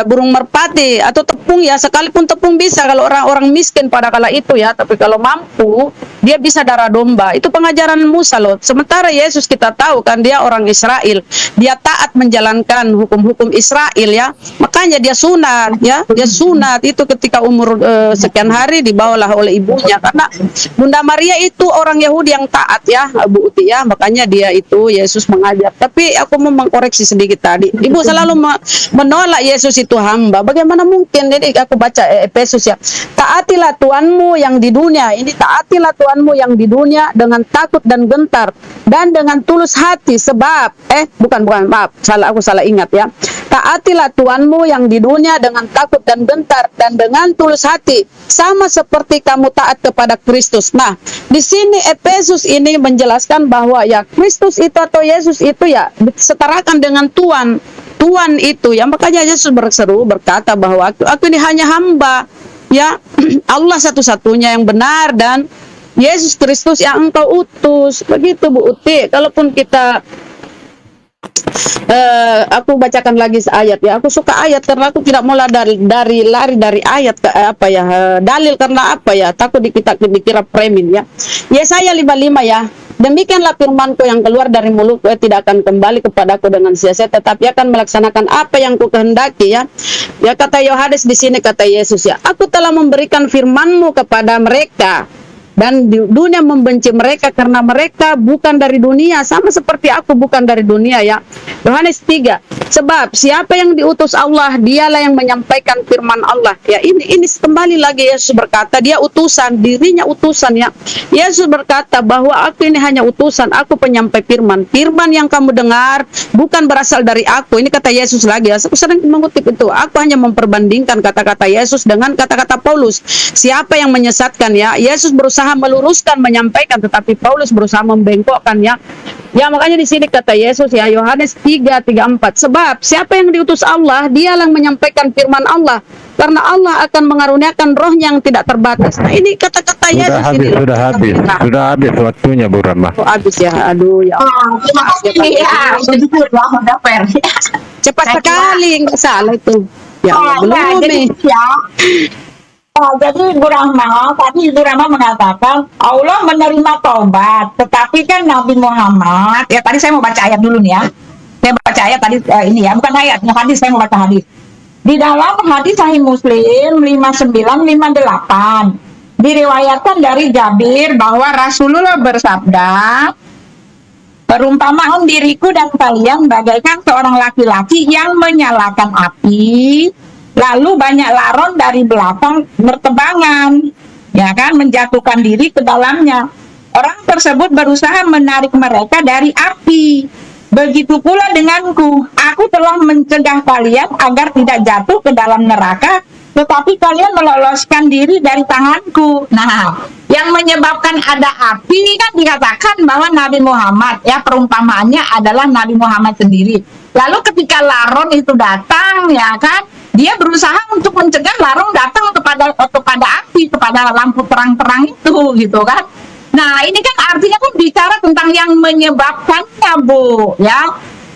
burung merpati atau tepung, ya. Sekalipun tepung bisa kalau orang-orang miskin pada kala itu, ya, tapi kalau mampu dia bisa darah domba. Itu pengajaran Musa loh. Sementara Yesus kita tahu kan dia orang Israel, dia taat menjalankan hukum-hukum Israel, ya. Makanya dia sunat, ya. Dia sunat itu ketika umur sekian hari dibawalah oleh ibunya, karena Bunda Maria itu orang Yahudi yang taat, ya, Bu Uti, ya. Makanya dia itu Yesus mengajar. Tapi aku mau mengkoreksi sedikit tadi. Ibu selalu menolak Yesus itu hamba. Bagaimana mungkin? Jadi aku baca Efesus, ya. Taatilah Tuhanmu yang di dunia. Ini taatilah Tuhanmu yang di dunia dengan takut dan gentar dan dengan tulus hati, sebab maaf, aku salah ingat, ya. Taatilah Tuhanmu yang di dunia dengan takut dan gentar dan dengan tulus hati, sama seperti kamu taat kepada Kristus. Nah, di sini Efesus ini menjelaskan bahwa, ya, Kristus itu atau Yesus itu, ya, disetarakan dengan Tuhan itu, ya. Makanya Yesus berkata bahwa aku ini hanya hamba, ya. Allah satu-satunya yang benar dan Yesus Kristus yang engkau utus. Begitu, Bu Uti. Kalaupun kita Aku bacakan lagi ayat ya. Aku suka ayat karena aku tidak mau lari dari ayat dalil karena apa ya? Takut dikira premin ya. Yesaya 55 ya. Demikianlah firmanku yang keluar dari mulutku, tidak akan kembali kepadaku dengan sia-sia, tetapi akan melaksanakan apa yang ku kehendaki ya. Ya kata Yohanes di sini, kata Yesus ya, aku telah memberikan firmanmu kepada mereka, dan dunia membenci mereka karena mereka bukan dari dunia, sama seperti aku bukan dari dunia ya. Yohanes 3, sebab siapa yang diutus Allah, dialah yang menyampaikan firman Allah ya. Ini kembali lagi Yesus berkata, dia utusan, dirinya utusan ya. Yesus berkata bahwa aku ini hanya utusan, aku penyampai firman yang kamu dengar bukan berasal dari aku. Ini kata Yesus lagi ya. Aku sering mengutip itu, aku hanya memperbandingkan kata-kata Yesus dengan kata-kata Paulus. Siapa yang menyesatkan ya? Yesus berusaha meluruskan, menyampaikan, tetapi Paulus berusaha membengkokkan ya. Ya makanya di sini kata Yesus ya, Yohanes 3:34, sebab siapa yang diutus Allah, dialah yang menyampaikan firman Allah, karena Allah akan mengaruniakan rohnya yang tidak terbatas. Nah ini kata-kata Yesus ini. Sudah habis waktunya Bu Rama. Oh, habis ya, aduh ya. Terima kasih ya, begitu lah, udah fair. Cepat Saya sekali, nggak salah itu. Ya Allah, belum jadi nih. ya. Jadi Bu Rahma, tadi Ibu Rahma mengatakan Allah menerima taubat, tetapi kan Nabi Muhammad, ya tadi saya mau baca ayat dulu nih ya. Saya baca ayat tadi ini ya, bukan ayat, hadis, saya mau baca hadis. Di dalam hadis Sahih Muslim 5958 diriwayatkan dari Jabir bahwa Rasulullah bersabda, perumpamaan diriku dan kalian bagaikan seorang laki-laki yang menyalakan api, lalu banyak laron dari belakang bertebangan, ya kan, menjatuhkan diri ke dalamnya. Orang tersebut berusaha menarik mereka dari api. Begitu pula denganku, aku telah mencegah kalian agar tidak jatuh ke dalam neraka, tetapi kalian meloloskan diri dari tanganku. Nah, yang menyebabkan ada api kan dikatakan bahwa Nabi Muhammad, ya perumpamaannya adalah Nabi Muhammad sendiri. Lalu ketika laron itu datang, ya kan, dia berusaha untuk mencegah larung datang kepada api, kepada lampu terang-terang itu, gitu kan. Nah, ini kan artinya kan bicara tentang yang menyebabkannya, Bu, ya.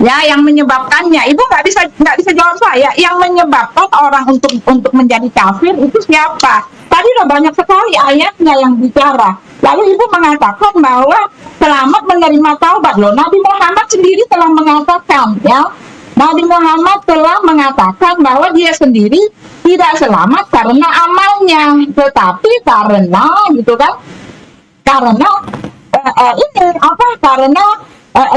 Ya, yang menyebabkannya. Ibu nggak bisa jawab saya. Yang menyebabkan orang untuk menjadi kafir itu siapa? Tadi udah banyak sekali ayatnya yang bicara. Lalu Ibu mengatakan bahwa selamat menerima taubat. Loh, Nabi Muhammad sendiri telah mengatakan, ya. Nabi Muhammad telah mengatakan bahwa dia sendiri tidak selamat karena amalnya, tetapi karena gitu kan, karena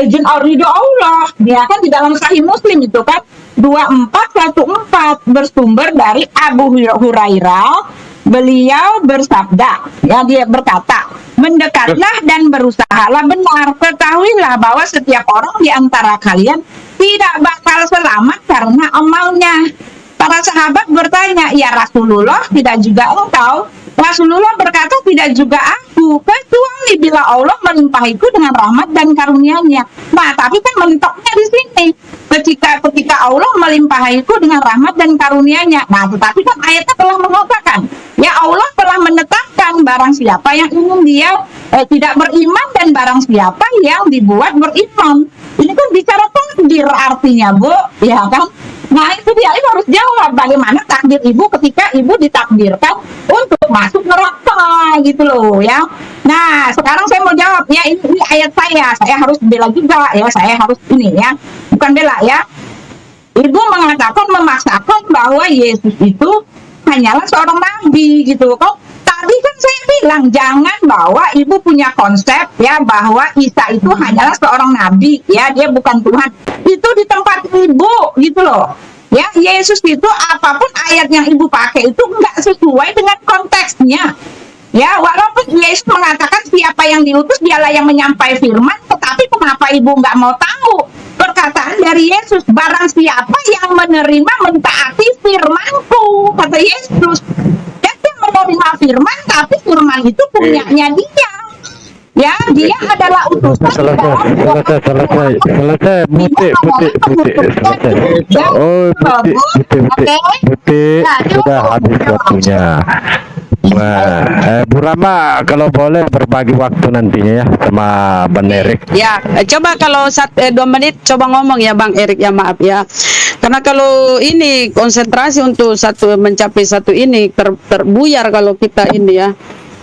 izin ridho Allah. Dia kan di dalam Sahih Muslim itu kan 2414 bersumber dari Abu Hurairah. Beliau bersabda, ya, dia berkata, mendekatlah dan berusahalah benar, ketahuilah bahwa setiap orang di antara kalian tidak bakal selamat karena amalnya. Para sahabat bertanya, ya Rasulullah, tidak juga engkau? Rasulullah berkata, tidak juga aku, kecuali bila Allah melimpahiku dengan rahmat dan karunia-Nya. Nah, tapi kan mentoknya di sini. Ketika Allah melimpahiku dengan rahmat dan karunia-Nya. Nah, tetapi kan ayatnya telah mengatakan, ya Allah telah menetapkan barang siapa yang ingin dia tidak beriman dan barang siapa yang dibuat beriman. Ini kan bicara takdir artinya, Bu, ya kan? Nah, itu dia, ibu harus jawab bagaimana takdir ibu ketika ibu ditakdirkan untuk masuk neraka gitu loh, ya. Nah, sekarang saya mau jawab ya, ini ayat saya harus bela juga ya, saya harus ini ya, bukan bela ya. Ibu mengatakan, memaksakan bahwa Yesus itu hanyalah seorang nabi gitu kan. Tadi kan saya bilang jangan bawa ibu punya konsep ya bahwa Isa itu hanyalah seorang nabi ya, dia bukan Tuhan. Itu di tempat ibu gitu loh. Ya, Yesus itu apapun ayat yang ibu pakai itu enggak sesuai dengan konteksnya. Ya, walaupun Yesus mengatakan siapa yang diutus dialah yang menyampai firman, tetapi kenapa ibu nggak mau tahu perkataan dari Yesus? Barang siapa yang menerima mentaati firmanku, kata Yesus. Dia menerima firman, tapi firman itu punyanya dia. Ya, dia adalah utusan. Selesai, putih, selesai. Oh, putih, sudah habis waktunya. Bu Rama kalau boleh berbagi waktu nantinya ya sama Bang Erik. Ya, coba kalau 2 menit coba ngomong ya Bang Erik ya, maaf ya. Karena kalau ini konsentrasi untuk mencapai satu ini terbuyar kalau kita ini ya.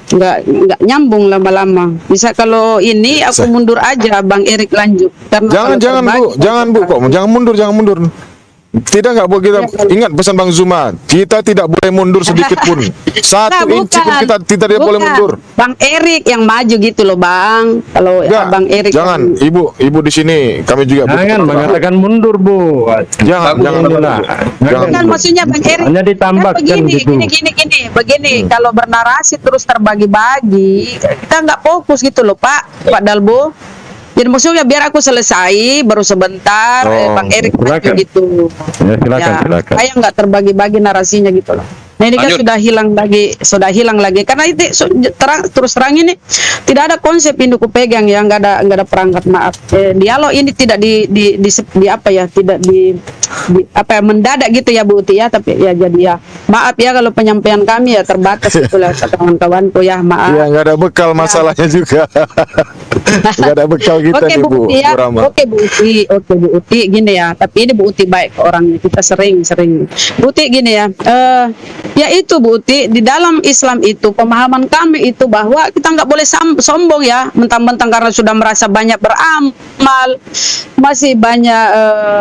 Nggak nyambung lama-lama. Bisa kalau ini aku mundur aja, Bang Erik lanjut. Karena Jangan Bu, kok jangan mundur. Tidak, nggak boleh. Kita ingat pesan Bang Zuma, kita tidak boleh mundur sedikit pun. Satu inci pun kita tidak boleh mundur. Bang Erik yang maju gitu loh Bang. Kalau Bang Erik jangan, Ibu di sini kami juga jangan mengatakan mundur Bu. Jangan. Kan maksudnya Bang Erik hanya ditambahkan kan gitu. Begini, kalau bernarasi terus terbagi-bagi, kita nggak fokus gitu loh Pak Dalbo. Jadi maksudnya biar aku selesai baru sebentar Bang Erik maju gitu. Ya, silakan. Kayak nggak terbagi-bagi narasinya gitu loh. Nah ini kan sudah hilang lagi karena itu terus terang ini tidak ada konsep ini ku pegang ya, nggak ada perangkat, maaf. Dialog ini tidak mendadak gitu ya Bu Uti ya, tapi ya jadi ya maaf ya kalau penyampaian kami ya terbatas itulah kawan-kawanku ya, maaf. Ya nggak ada bekal masalahnya juga. Nggak ada bekal kita Oke, nih Bu Rama. Oke Bu Uti gini ya, tapi ini Bu Uti baik orangnya, kita sering Bu Uti gini ya, ya itu Bu Uti, di dalam Islam itu pemahaman kami itu bahwa kita nggak boleh sombong ya, mentang-mentang karena sudah merasa banyak beramal,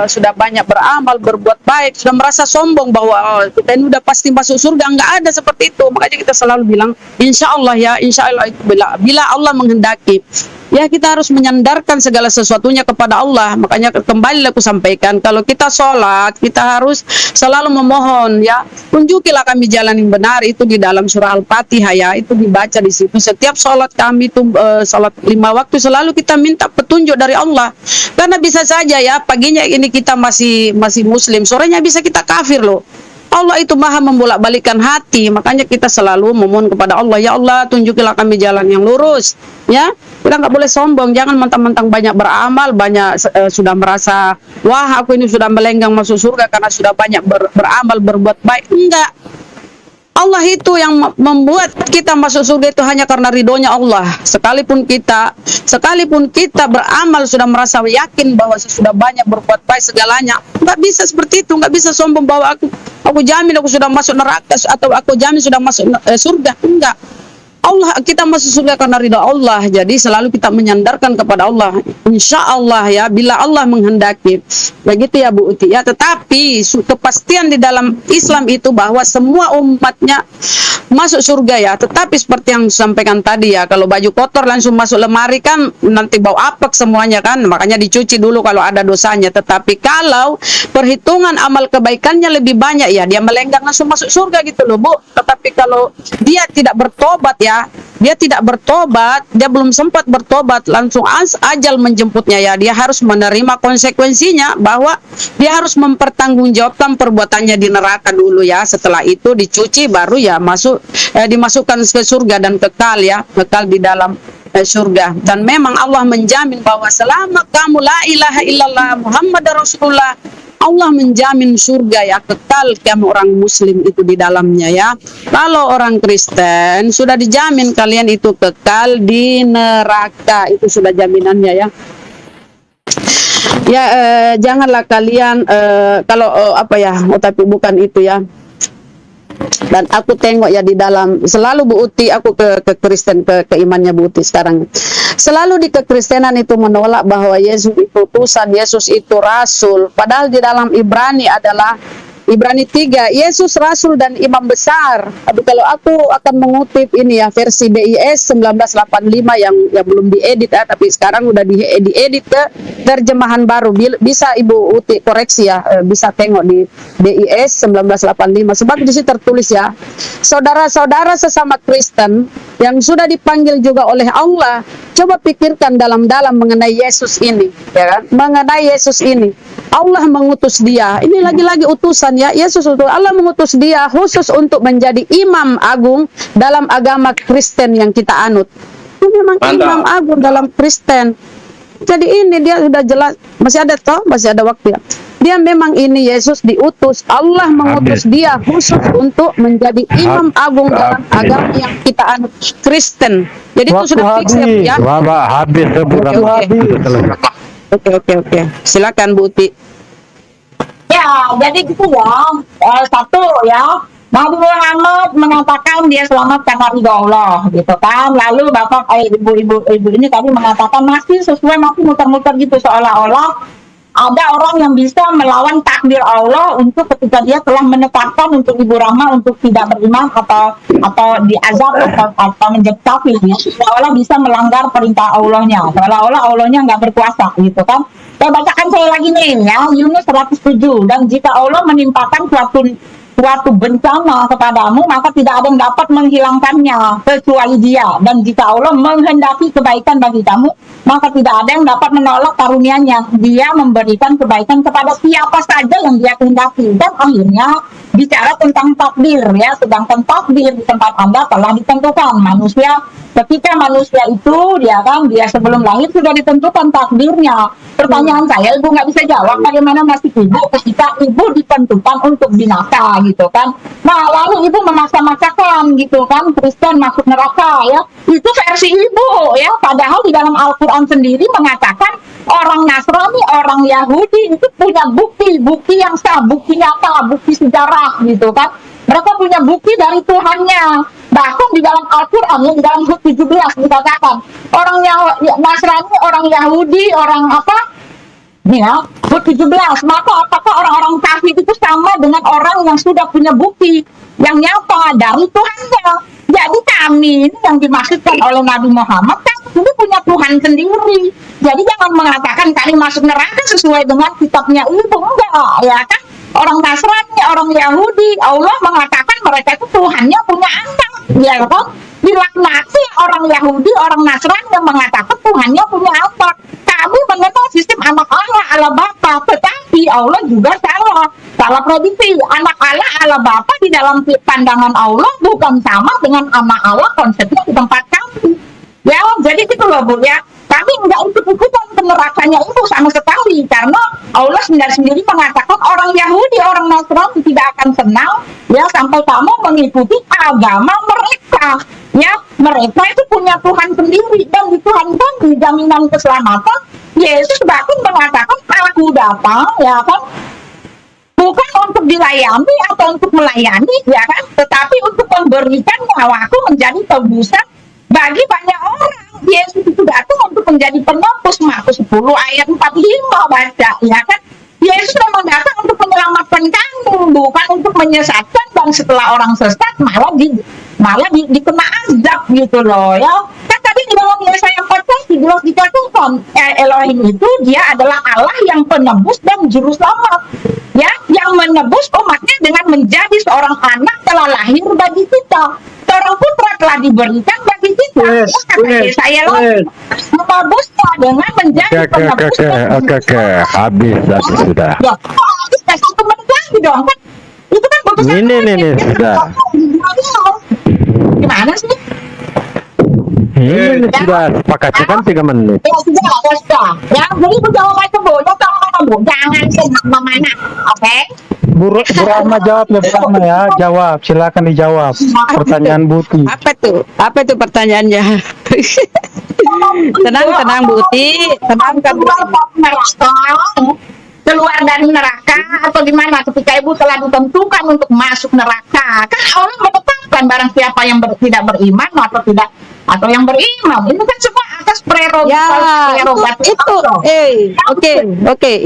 sudah banyak beramal, berbuat baik, sudah merasa sombong bahwa kita ini udah pasti masuk surga. Nggak ada seperti itu. Makanya kita selalu bilang insya Allah ya, insya Allah itu bila Allah menghendaki. Ya kita harus menyandarkan segala sesuatunya kepada Allah. Makanya kembali aku sampaikan, kalau kita sholat, kita harus selalu memohon ya, tunjukilah kami jalan yang benar, itu di dalam surah Al-Fatihah ya, itu dibaca di situ. Setiap sholat kami itu sholat 5 waktu selalu kita minta petunjuk dari Allah. Karena bisa saja ya paginya ini kita masih muslim, sorenya bisa kita kafir loh. Allah itu maha membolak-balikan hati. Makanya kita selalu memohon kepada Allah, ya Allah tunjukilah kami jalan yang lurus ya. Kita nggak boleh sombong, jangan mentang-mentang banyak beramal, sudah merasa wah aku ini sudah melenggang masuk surga karena sudah banyak beramal, berbuat baik. Enggak, Allah itu yang membuat kita masuk surga itu hanya karena ridhonya Allah. Sekalipun kita beramal sudah merasa yakin bahwa sudah banyak berbuat baik segalanya, nggak bisa seperti itu, nggak bisa sombong bahwa aku jamin aku sudah masuk neraka atau aku jamin sudah masuk surga. Enggak. Allah, kita masuk surga karena ridha Allah. Jadi selalu kita menyandarkan kepada Allah. Insya Allah ya, bila Allah menghendaki. Begitu ya Bu Uti ya. Tetapi kepastian di dalam Islam itu bahwa semua umatnya masuk surga ya. Tetapi seperti yang disampaikan tadi ya, kalau baju kotor langsung masuk lemari kan nanti bau apek semuanya kan. Makanya dicuci dulu kalau ada dosanya. Tetapi kalau perhitungan amal kebaikannya lebih banyak ya, dia melenggang langsung masuk surga gitu loh Bu. Tetapi kalau dia tidak bertobat ya, dia tidak bertobat, dia belum sempat bertobat, langsung ajal menjemputnya ya, dia harus menerima konsekuensinya bahwa dia harus mempertanggungjawabkan perbuatannya di neraka dulu ya. Setelah itu dicuci baru ya dimasukkan ke surga dan kekal di dalam surga. Dan memang Allah menjamin bahwa selama kamu la ilaha illallah Muhammad Rasulullah, Allah menjamin surga ya, kekal kamu orang muslim itu di dalamnya ya. Kalau orang Kristen sudah dijamin kalian itu kekal di neraka, itu sudah jaminannya ya. Ya janganlah kalian tapi bukan itu ya. Dan aku tengok ya di dalam selalu Bu Uti, aku ke Kristen, ke imannya Bu Uti sekarang. Selalu di kekristenan itu menolak bahwa Yesus itu utusan, Yesus itu rasul. Padahal di dalam Ibrani 3, Yesus rasul dan imam besar. Tapi kalau aku akan mengutip ini ya, versi BIS 1985 yang belum diedit ya, tapi sekarang udah diedit ke terjemahan baru. Bisa Ibu Uti koreksi ya, bisa tengok di BIS 1985. Sebab di situ tertulis ya, saudara-saudara sesama Kristen yang sudah dipanggil juga oleh Allah, coba pikirkan dalam-dalam mengenai Yesus ini, ya kan? Mengenai Yesus ini, Allah mengutus dia. Ini lagi-lagi utusan ya, Yesus itu Allah mengutus dia khusus untuk menjadi imam agung dalam agama Kristen yang kita anut. Itu memang imam agung dalam Kristen. Jadi ini dia sudah jelas, masih ada waktu ya. Dia memang ini Yesus diutus, Allah mengutus dia khusus untuk menjadi imam agung dalam agama yang kita anut, Kristen. Jadi itu sudah fix ya. Habis Oke. Silakan Bu Uti. Ya, jadi gitu ya. Satu ya, Nabi Muhammad mengatakan dia selamat karena ridho Allah, gitu kan. Lalu bapak, ibu ini tadi mengatakan masih muter-muter gitu, seolah-olah ada orang yang bisa melawan takdir Allah untuk ketika dia telah menetapkan untuk Ibu Rahma untuk tidak beriman atau diazab atau menjadi kafir, ya. Seolah bisa melanggar perintah Allahnya, seolah-olah Allahnya nggak berkuasa, gitu kan. Saya bacakan saya lagi nih ya, Yunus 107. Dan jika Allah menimpakan suatu bencana kepadamu, maka tidak ada yang dapat menghilangkannya kecuali Dia. Dan jika Allah menghendaki kebaikan bagi kamu, maka tidak ada yang dapat menolak karunia-Nya. Dia memberikan kebaikan kepada siapa saja yang Dia kehendaki. Dan akhirnya bicara tentang takdir ya, sedangkan takdir di tempat Anda telah ditentukan. Ketika manusia itu dia sebelum lahir sudah ditentukan takdirnya. Pertanyaan saya, ibu nggak bisa jawab bagaimana nasib ibu ketika ibu ditentukan untuk binasa, gitu kan. Nah, lalu ibu memaksa-maksakan, gitu kan, Kristen masuk neraka, ya. Itu versi ibu, ya. Padahal di dalam Al-Quran sendiri mengatakan orang Nasrani, orang Yahudi itu punya bukti yang sah, bukti nyata, bukti sejarah, gitu kan. Mereka punya bukti dari Tuhannya. Bahkan di dalam Al-Quran, di dalam Hud 17 dikatakan orang Nasrani, orang Yahudi, orang apa? Nih ya, Hud 17. Maka apakah orang-orang kafir itu sama dengan orang yang sudah punya bukti yang nyata dari Tuhannya? Jadi kami ini yang dimaksudkan oleh Nabi Muhammad kan ini punya Tuhan sendiri. Jadi jangan mengatakan kami masuk neraka sesuai dengan kitabnya itu, enggak, ya kan? Orang Nasrani, orang Yahudi, Allah mengatakan mereka itu Tuhannya punya anak, ya kan? Dilaknati orang Yahudi, orang Nasrani yang mengatakan Tuhannya punya anak. Kami mengenal sistem anak Allah Bapa, tetapi Allah juga salah prediksi. Anak Allah Bapa di dalam pandangan Allah bukan sama dengan anak Allah konsepnya di tempat kami. Ya, jadi gitu loh Bu ya. Kami nggak ikut-ikutan ke nerakanya itu sama sekali, karena Allah sendiri mengatakan orang Yahudi, orang Nasrani tidak akan senang ya sampai kamu mengikuti agama mereka. Ya, mereka itu punya Tuhan sendiri, dan di Tuhan kami jaminan keselamatan. Yesus bahkan mengatakan aku datang, ya kan, bukan untuk dilayani atau untuk melayani, ya kan, tetapi untuk memberikan nyawaku menjadi tebusan bagi banyak orang. Yesus itu datang untuk menjadi penebus. Markus 10 ayat 45 baca, ya kan. Yesus memang datang untuk menyelamatkan kamu, bukan untuk menyesatkan, dan setelah orang sesat malah dikena azab, gitu loh ya. Kan tadi di dalam Yesaya 14 dikatakan Elohim itu dia adalah Allah yang penebus dan juru selamat, ya, yang menebus umatnya dengan menjadi seorang anak telah lahir bagi kita, seorang putra telah diberikan bagi kita. Saya menebusnya dengan menjadi penebus. Oke, habis sudah. Ya, habis satu menit lagi dong kan? Itu kan putusan. Ini sudah. Gimana sih? Ini sudah sepakatnya kan 3 menit. Ya sudah. Ya, jadi Bu jawab aja Bu. Jangan kemana-mana, oke? Bu Rahma jawab ya, Bu Rahma ya. Jawab, silakan dijawab pertanyaan Buti. Apa itu pertanyaannya? Tenang Bu Uti, tenangkan Bu Uti. Keluar dari neraka atau gimana ketika ibu telah ditentukan untuk masuk neraka, kan Allah menetapkan barang siapa yang tidak beriman atau yang beriman, itu kan semua atas prerogatif Oke,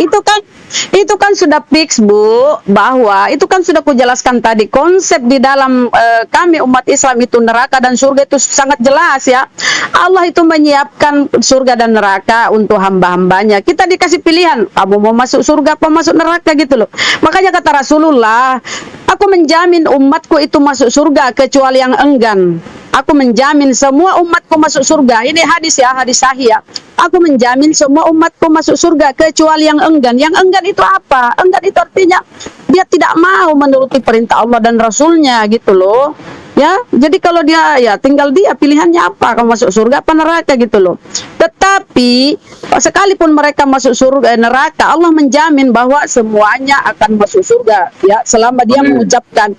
itu kan sudah fix Bu, bahwa itu kan sudah kujelaskan tadi konsep di dalam kami umat Islam itu neraka dan surga itu sangat jelas ya. Allah itu menyiapkan surga dan neraka untuk hamba-hambanya. Kita dikasih pilihan, kamu mau masuk surga apa masuk neraka, gitu loh. Makanya kata Rasulullah, aku menjamin umatku itu masuk surga kecuali yang enggan. Aku menjamin semua umatku masuk surga. Ini hadis ya, hadis sahih ya. Aku menjamin semua umatku masuk surga kecuali yang enggan. Yang enggan itu apa? Enggan itu artinya dia tidak mau menuruti perintah Allah dan Rasulnya, gitu loh. Ya, jadi kalau dia ya tinggal dia pilihannya apa, kamu masuk surga apa neraka gitu loh. Tetapi sekalipun mereka masuk surga neraka, Allah menjamin bahwa semuanya akan masuk surga ya selama dia mengucapkan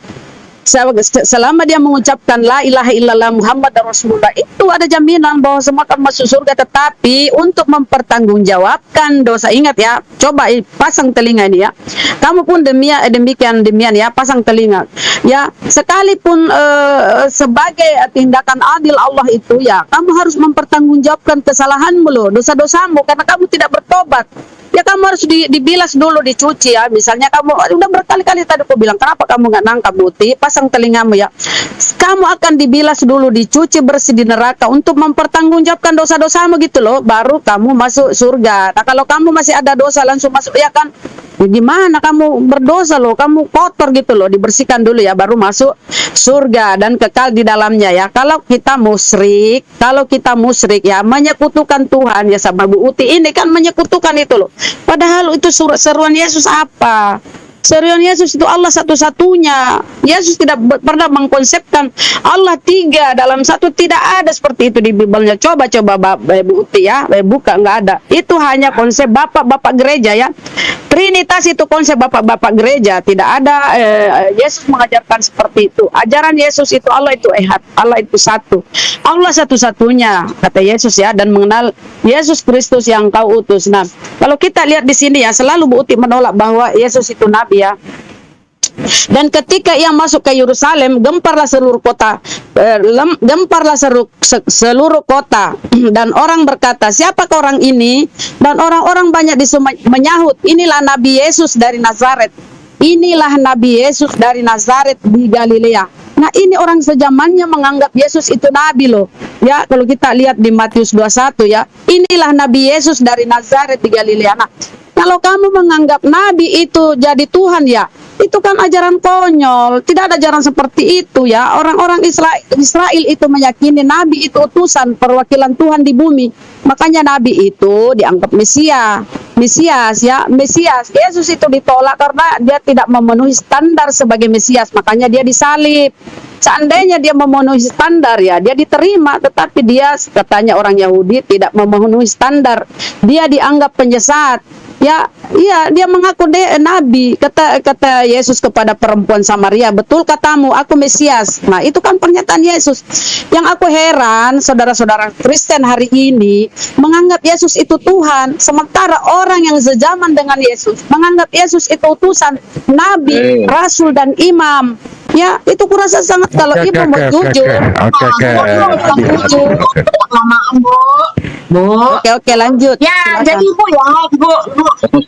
la ilaha illallah Muhammad Rasulullah, itu ada jaminan bahwa semua akan masuk surga. Tetapi untuk mempertanggungjawabkan dosa, ingat ya, coba pasang telinga ini ya, kamu pun demikian ya, pasang telinga ya, sekalipun sebagai tindakan adil Allah itu ya, kamu harus mempertanggungjawabkan kesalahanmu loh, dosa-dosamu, karena kamu tidak bertobat. Ya kamu harus dibilas dulu, dicuci ya. Misalnya kamu udah berkali-kali tadi aku bilang, kenapa kamu nggak nangkap Buti? Pasang telingamu ya. Kamu akan dibilas dulu, dicuci bersih di neraka untuk mempertanggungjawabkan dosa-dosamu gitu loh. Baru kamu masuk surga. Nah kalau kamu masih ada dosa langsung masuk ya kan? Ya gimana kamu berdosa loh, kamu kotor gitu loh, dibersihkan dulu ya, baru masuk surga dan kekal di dalamnya ya. Kalau kita musyrik ya, menyekutukan Tuhan ya, sama Bu Uti ini kan menyekutukan itu loh. Padahal itu seruan Yesus apa? Seruan Yesus itu Allah satu-satunya. Yesus tidak pernah mengkonsepkan Allah tiga dalam satu, tidak ada seperti itu di Bibelnya. Coba Bu Uti ya, buka, nggak ada. Itu hanya konsep bapak-bapak gereja ya. Trinitas itu konsep bapak-bapak gereja, tidak ada Yesus mengajarkan seperti itu. Ajaran Yesus itu Allah itu ehad, Allah itu satu, Allah satu-satunya kata Yesus ya, dan mengenal Yesus Kristus yang kau utus. Nah, kalau kita lihat di sini ya, selalu Bu Uti menolak bahwa Yesus itu nabi ya. Dan ketika ia masuk ke Yerusalem, gemparlah seluruh kota, seluruh kota, dan orang berkata, siapakah orang ini? Dan orang-orang banyak menyahut, inilah Nabi Yesus dari Nazaret. Inilah Nabi Yesus dari Nazaret di Galilea. Nah ini orang sejamannya menganggap Yesus itu nabi loh. Ya kalau kita lihat di Matius 21 ya, inilah Nabi Yesus dari Nazaret di Galilea. Nah kalau kamu menganggap nabi itu jadi Tuhan ya, itu kan ajaran konyol. Tidak ada ajaran seperti itu ya. Orang-orang Israel itu meyakini nabi itu utusan perwakilan Tuhan di bumi. Makanya nabi itu dianggap Mesias ya. Yesus itu ditolak karena dia tidak memenuhi standar sebagai Mesias. Makanya dia disalib. Seandainya dia memenuhi standar ya, dia diterima. Tetapi dia, katanya orang Yahudi, tidak memenuhi standar. Dia dianggap penyesat. Ya, iya, dia mengaku nabi. Kata Yesus kepada perempuan Samaria, betul katamu, aku Mesias. Nah, itu kan pernyataan Yesus. Yang aku heran, saudara-saudara Kristen hari ini menganggap Yesus itu Tuhan, sementara orang yang sejaman dengan Yesus menganggap Yesus itu utusan, nabi, rasul dan imam. Ya, itu kurasa sangat, kalau ibu mau jujur. Bu. Oke, lanjut. Ya, Silakan. jadi Bu.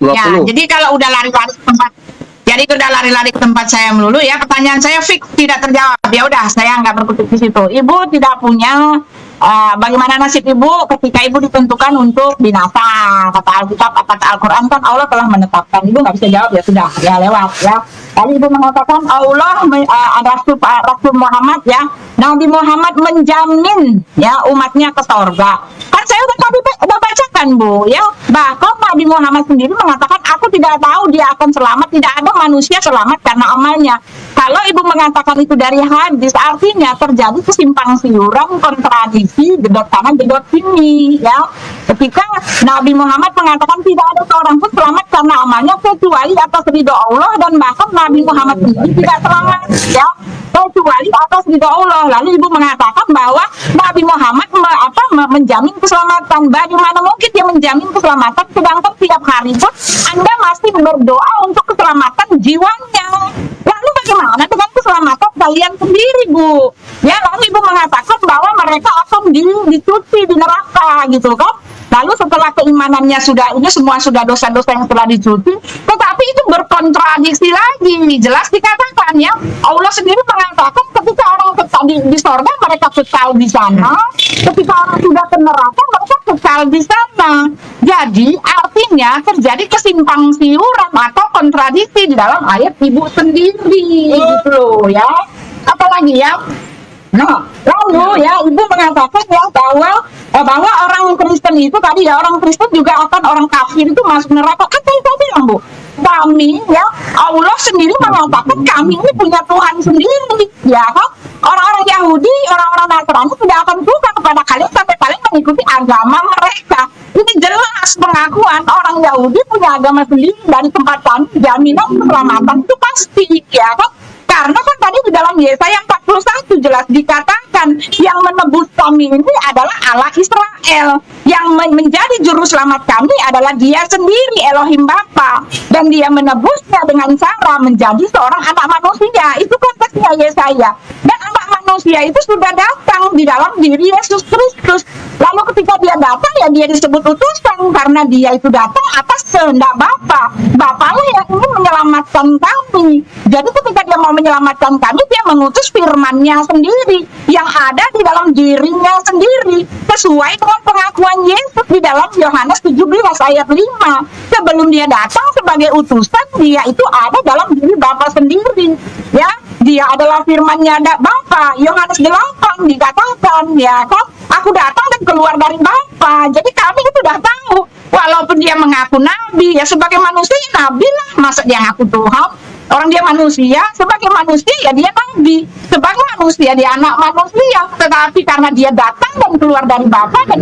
Ya, jadi kalau udah lari-lari ke tempat, jadi udah lari-lari ke tempat saya melulu ya, pertanyaan saya fix tidak terjawab. Ya udah, saya nggak berkutik di situ. Ibu tidak punya bagaimana nasib ibu ketika ibu ditentukan untuk binasa? Kata Alkitab, kata Al-Quran kan Allah telah menetapkan. Ibu nggak bisa jawab, ya sudah, ya lewat ya. Tadi ibu mengatakan Allah Rasul Muhammad ya, Nabi Muhammad menjamin ya umatnya ke sorga. Kan saya udah bacakan Bu ya, bahkan Nabi Muhammad sendiri mengatakan, aku tidak tahu dia akan selamat, tidak ada manusia selamat karena amalnya. Kalau ibu mengatakan itu dari hadis, artinya terjadi kesimpang siuran, kontradiksi, gedot kanan gedot sini ya. Ketika Nabi Muhammad mengatakan tidak ada seorang pun selamat karena amalnya kecuali atas ridho Allah, dan bahkan Nabi Muhammad sendiri tidak selamat ya, kecuali atas ridho Allah. Lalu ibu mengatakan bahwa Nabi Muhammad menjamin keselamatan. Bagaimana mungkin dia menjamin keselamatan sedangkan tiap hari pun Anda masih berdoa untuk keselamatan jiwanya? Lalu bagaimana dengan keselamatan kalian sendiri Bu? Ya, lalu ibu mengatakan bahwa mereka akan dicuci di neraka gitu kan? Lalu setelah keimanannya semua sudah dosa-dosa yang telah dicuci, tetapi itu berkontradiksi lagi. Jelas dikatakan ya, Allah sendiri mengatakan ketika orang kekal di sorga, mereka kekal di sana. Ketika orang sudah ke neraka, mereka kekal di sana. Jadi artinya terjadi kesimpang siuran atau kontradiksi di dalam ayat ibu sendiri gitu loh ya. Apalagi ya, nah, lalu ya ibu mengatakan ya bahwa orang Kristen itu tadi ya, orang Kristen juga akan orang kafir itu masuk neraka. Kan saya bilang Bu, kami ya, Allah sendiri mengatakan kami ini punya Tuhan sendiri ya kan. Orang-orang Yahudi, orang-orang Nasrani tidak akan suka kepada kalian sampai kalian mengikuti agama mereka. Ini jelas pengakuan orang Yahudi punya agama sendiri dari tempat kami, jaminan keselamatan itu pasti, ya kan? Karena kan tadi di dalam Yesaya 41 jelas dikatakan yang menebus kami ini adalah Allah Israel. Yang menjadi juru selamat kami adalah Dia sendiri, Elohim Bapa. Dan Dia menebusnya dengan cara menjadi seorang anak manusia. Itu konteksnya Yesaya. Dan anak manusia itu sudah datang di dalam diri Yesus Kristus. Lalu ketika Dia datang, ya Dia disebut utusan karena Dia itu datang atas kehendak Bapa. Bapalah yang ingin menyelamatkan kami. Jadi ketika Dia mau menyelamatkan kami, Dia mengutus firman-Nya sendiri yang ada di dalam dirinya sendiri sesuai dengan pengakuan Yesus di dalam Yohanes 17 ayat 5. Sebelum Dia datang sebagai utusan, Dia itu ada dalam diri Bapa sendiri, ya. Dia adalah firman-Nya Bapa. Yohanes 8 dikatakan, ya kan, aku datang dan keluar dari Bapa. Jadi kami itu sudah tahu, walaupun Dia mengaku nabi, ya sebagai manusia nabi lah, masa Dia ngaku Tuhan. Orang Dia manusia, sebagai manusia ya Dia nabi, sebagai manusia Dia anak manusia. Tetapi karena Dia datang dan keluar dari Bapa, dan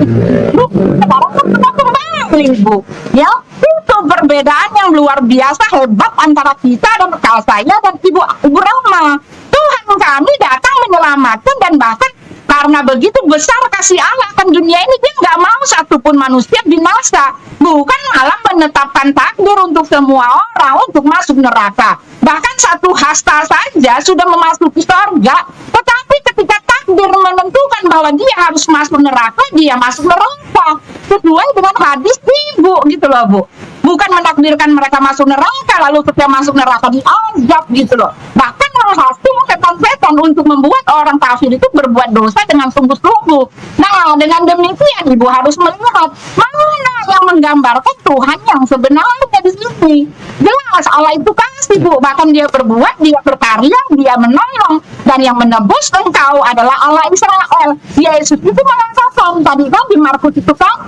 sekarang kan sudah kembali, Bu, ya. Itu perbedaan yang luar biasa hebat antara kita dan saya dan Ibu Rama. Tuhan kami datang menyelamatkan, dan bahkan karena begitu besar kasih Allah akan dunia ini, Dia nggak mau satupun manusia binasa. Bukan malah menetapkan takdir untuk semua orang untuk masuk neraka. Bahkan satu hasta saja sudah memasuki surga. Tetapi ketika takdir menentukan bahwa dia harus masuk neraka, dia masuk neraka. Sesuai dengan hadis Ibu, gitu loh, Bu. Bukan menakdirkan mereka masuk neraka, lalu ketika masuk neraka diazab, gitu loh. Bahkan menghasil setan-setan untuk membuat orang kafir itu berbuat dosa dengan sungguh-sungguh. Nah, dengan demikian Ibu harus melihat mana yang menggambarkan Tuhan yang sebenarnya di sini. Jelas Allah itu kasih, Bu. Bahkan Dia berbuat, Dia berkarya, Dia menolong. Dan yang menebus engkau adalah Allah Israel. Yesus itu mengatakan tadi kan di Markus itu kan,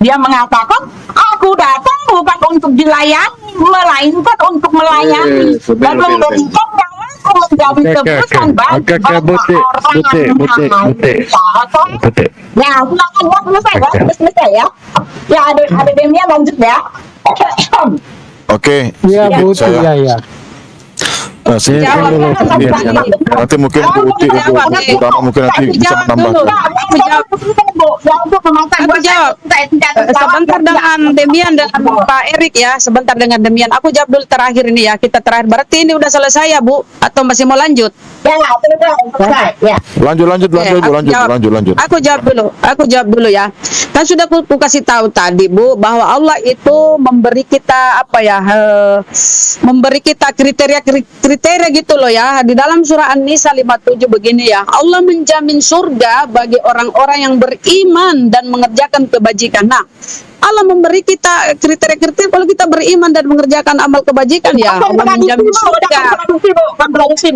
Dia mengatakan, aku datang bukan untuk dilayani, melainkan untuk melayani dan memberikan nyawaku menjadi tebusan bagi banyak orang yang menghayati. Ya, silakan ya, selesai ya. Ya, ada Demian lanjut ya. Oke. Iya, Bu, Saya- iya. sedikit dulu. Nanti mungkin Bu Uti, Ibu Rama mungkin nanti bisa menambahkan. Aku jawab. Sebentar dengan Demian dan Pak Erik ya, sebentar dengan Demian. Aku jawab dulu terakhir ini ya. Kita terakhir. Berarti ini udah selesai ya, Bu? Atau masih mau lanjut? Lanjut. Aku jawab dulu ya. Kan sudah aku kasih tahu tadi, Bu, bahwa Allah itu memberi kita apa ya? Memberi kita kriteria gitu loh ya. Di dalam surah An-Nisa 57 begini ya. Allah menjamin surga bagi orang-orang yang beriman dan mengerjakan kebajikan. Nah, Allah memberi kita kriteria-kriteria kalau kita beriman dan mengerjakan amal kebajikan ya. Allah menjamin surga. Kontradiksi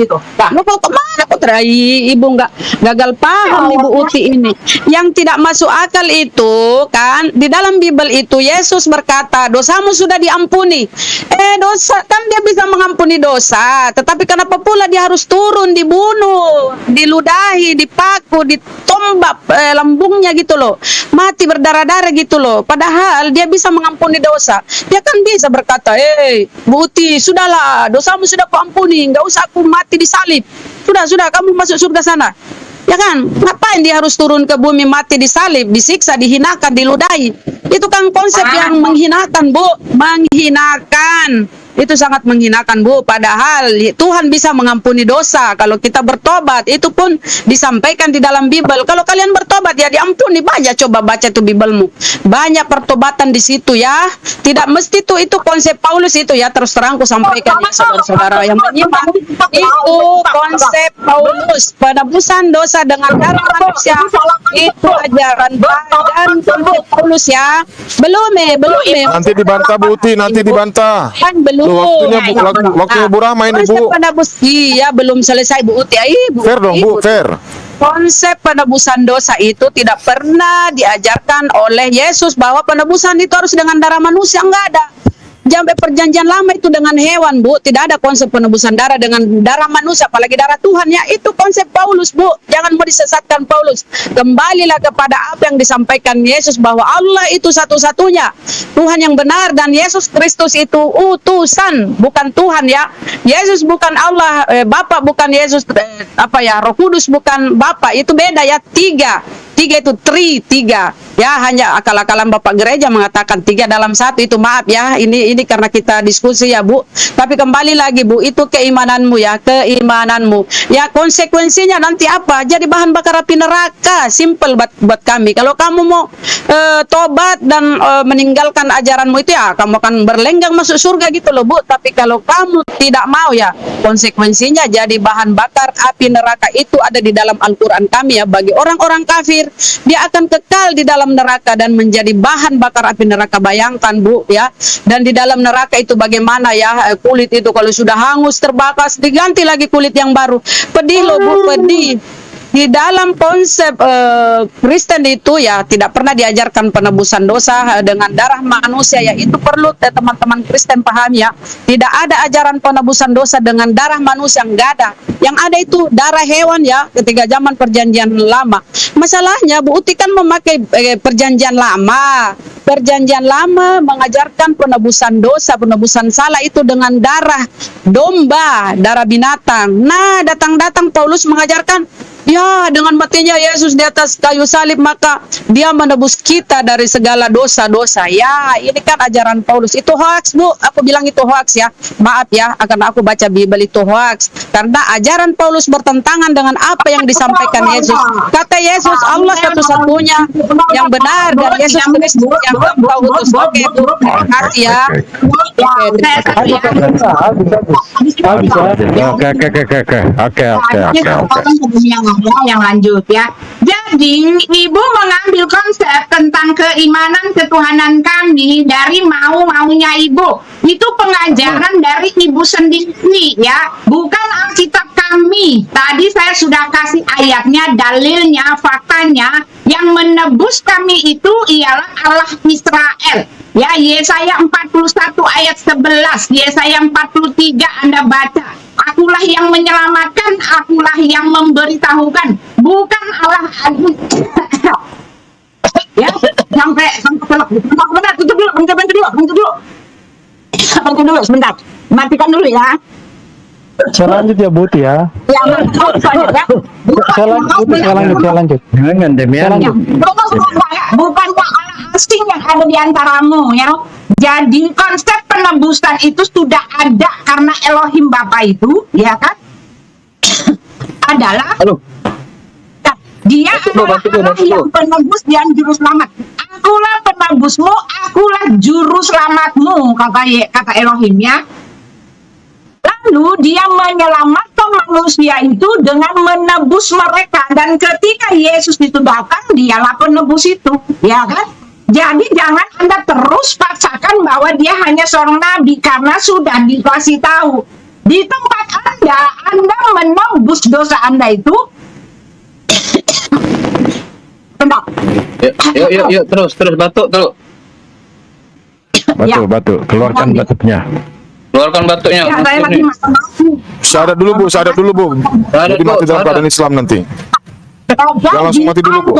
itu. Lo kok kemana kok terai Ibu nggak gagal paham Ibu Uti ini. Yang tidak masuk akal itu kan di dalam Bible itu Yesus berkata dosamu sudah diampuni. Dosa kan Dia bisa mengampuni dosa, tetapi kenapa pula Dia harus turun dibunuh, diludahi, dipaku, ditombak lambungnya gitu loh, mati berdarah-darah gitu loh. Padahal Dia bisa mengampuni dosa. Dia kan bisa berkata, Bu Uti, sudahlah, dosamu sudah kuampuni, nggak usah aku mati disalib. Sudah, kamu masuk surga sana. Ya kan? Ngapain Dia harus turun ke bumi mati disalib, disiksa, dihinakan, diludahi? Itu kan konsep yang menghinakan, Bu. Menghinakan. Itu sangat menghinakan, Bu. Padahal Tuhan bisa mengampuni dosa kalau kita bertobat. Itu pun disampaikan di dalam Bible. Kalau kalian bertobat ya diampuni. Banyak, coba baca tuh Biblemu. Banyak pertobatan di situ ya. Tidak mesti itu konsep Paulus itu ya. Terus terang aku sampaikan ya saudara-saudara yang menyimak. Itu konsep Paulus. Penebusan dosa dengan darah manusia. Itu ajaran dan Paulus ya. Belum. Nanti dibantah Bu Uti, nanti dibantah. Kan belum. Loh, waktunya Bu Rama ini, Bu. Konsep penebus, iya belum selesai Bu Uti. Fair dong, Bu, fair. Konsep penebusan dosa itu tidak pernah diajarkan oleh Yesus bahwa penebusan itu harus dengan darah manusia, enggak ada. Sampai perjanjian lama itu dengan hewan, Bu. Tidak ada konsep penebusan darah dengan darah manusia, apalagi darah Tuhan ya. Itu konsep Paulus, Bu. Jangan mau disesatkan Paulus. Kembalilah kepada apa yang disampaikan Yesus, bahwa Allah itu satu-satunya Tuhan yang benar, dan Yesus Kristus itu utusan, bukan Tuhan ya. Yesus bukan Allah, Bapa bukan Yesus, Roh Kudus bukan Bapa. Itu beda ya. Tiga itu tiga ya. Hanya akal-akalan Bapak gereja mengatakan 3 dalam 1 itu, maaf ya, ini karena kita diskusi ya, Bu. Tapi kembali lagi, Bu, itu keimananmu ya, keimananmu ya. Konsekuensinya nanti apa? Jadi bahan bakar api neraka. Simple buat kami. Kalau kamu mau tobat dan meninggalkan ajaranmu itu ya, kamu akan berlenggang masuk surga gitu loh, Bu. Tapi kalau kamu tidak mau ya, konsekuensinya jadi bahan bakar api neraka. Itu ada di dalam Al-Quran kami ya. Bagi orang-orang kafir, dia akan kekal di dalam neraka dan menjadi bahan bakar api neraka. Bayangkan, Bu ya. Dan di dalam neraka itu bagaimana ya, kulit itu kalau sudah hangus terbakar diganti lagi kulit yang baru. Pedih loh, Bu, pedih. Di dalam konsep Kristen itu ya tidak pernah diajarkan penebusan dosa dengan darah manusia ya. Itu perlu teman-teman Kristen paham ya. Tidak ada ajaran penebusan dosa dengan darah manusia, enggak ada. Yang ada itu darah hewan ya, ketika zaman perjanjian lama. Masalahnya Bu Uti kan memakai perjanjian lama. Perjanjian lama mengajarkan penebusan dosa, penebusan salah itu dengan darah domba, darah binatang. Nah, datang Paulus mengajarkan, ya, dengan matinya Yesus di atas kayu salib, maka dia menebus kita dari segala dosa-dosa. Ya, ini kan ajaran Paulus. Itu hoax, Bu. Aku bilang itu hoax ya. Maaf ya, karena aku baca Bible itu hoax. Karena ajaran Paulus bertentangan dengan apa yang disampaikan Yesus. Kata Yesus, Allah satu-satunya yang benar, dan Yesus Kristus yang engkau utus. Oke, Bu. Terima kasih ya. Oke. Yang lanjut ya. Jadi Ibu mengambil konsep tentang keimanan ketuhanan kami dari mau-maunya Ibu. Itu pengajaran dari Ibu sendiri ya, bukan Alkitab kami. Tadi saya sudah kasih ayatnya, dalilnya, faktanya. Yang menebus kami itu ialah Allah Israel. Ya, Yesaya 41 ayat 11, Yesaya 43 Anda baca. Akulah yang menyelamatkan, akulah yang memberitahukan, bukan Allah. Ya, sampai sebentar, tutup dulu, sebentar. Matikan dulu ya. Saya lanjut ya, Bu Uti ya. Saya lanjut. Jangan demikian. Bukan Allah asing yang ada di antaramu ya. Jadi konsep penebusan itu sudah ada karena Elohim Bapa itu, ya kan? adalah dia adalah Allah yang penebus dan juru selamat. Akulah penebusmu, akulah juru selamatmu, kata Elohim ya. Lalu dia menyelamatkan manusia itu dengan menebus mereka, dan ketika Yesus itu datang, dialah penebus itu, ya kan? Jadi jangan Anda terus paksakan bahwa dia hanya seorang nabi, karena sudah dikasih tahu di tempat Anda menebus dosa Anda itu. Bentar. Yuk, terus batuk terus. Batuk, keluarkan batuknya. Keluarkan batuknya. Ya, saya lagi makan batu. Syahadat dulu bu. Jadi mati dalam keadaan Islam nanti. Jangan langsung mati dulu, Bu.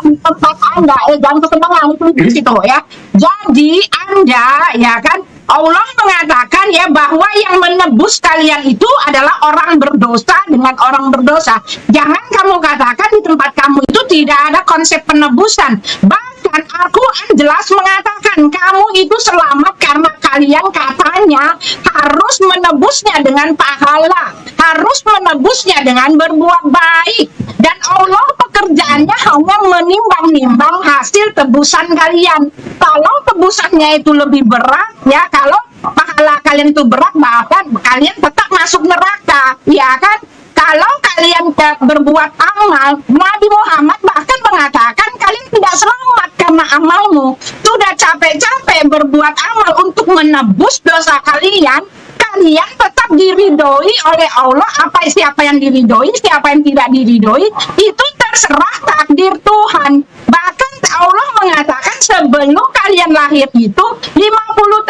Di tempat Anda, jangan kesenangan itu di situ ya. Jadi Anda, ya kan, Allah mengatakan ya bahwa yang menebus kalian itu adalah orang berdosa dengan orang berdosa. Jangan kamu katakan di tempat kamu itu tidak ada konsep penebusan. Bahkan Al-Quran jelas mengatakan kamu itu selamat karena kalian katanya harus menebusnya dengan pahala, harus menebusnya dengan berbuat baik. Dan Allah pekerjaannya hanya menimbang-nimbang hasil tebusan kalian. Kalau tebusannya itu lebih berat, ya kalau pahala kalian itu berat, bahkan kalian tetap masuk neraka, ya kan? Kalau kalian berbuat amal, Nabi Muhammad bahkan mengatakan kalian tidak selamat karena amalmu. Sudah capek-capek berbuat amal untuk menebus dosa kalian, kalian tetap diridhoi oleh Allah. Siapa yang diridhoi, siapa yang tidak diridhoi, itu terserah takdir Tuhan. Bahkan Allah mengatakan sebelum kalian lahir itu 50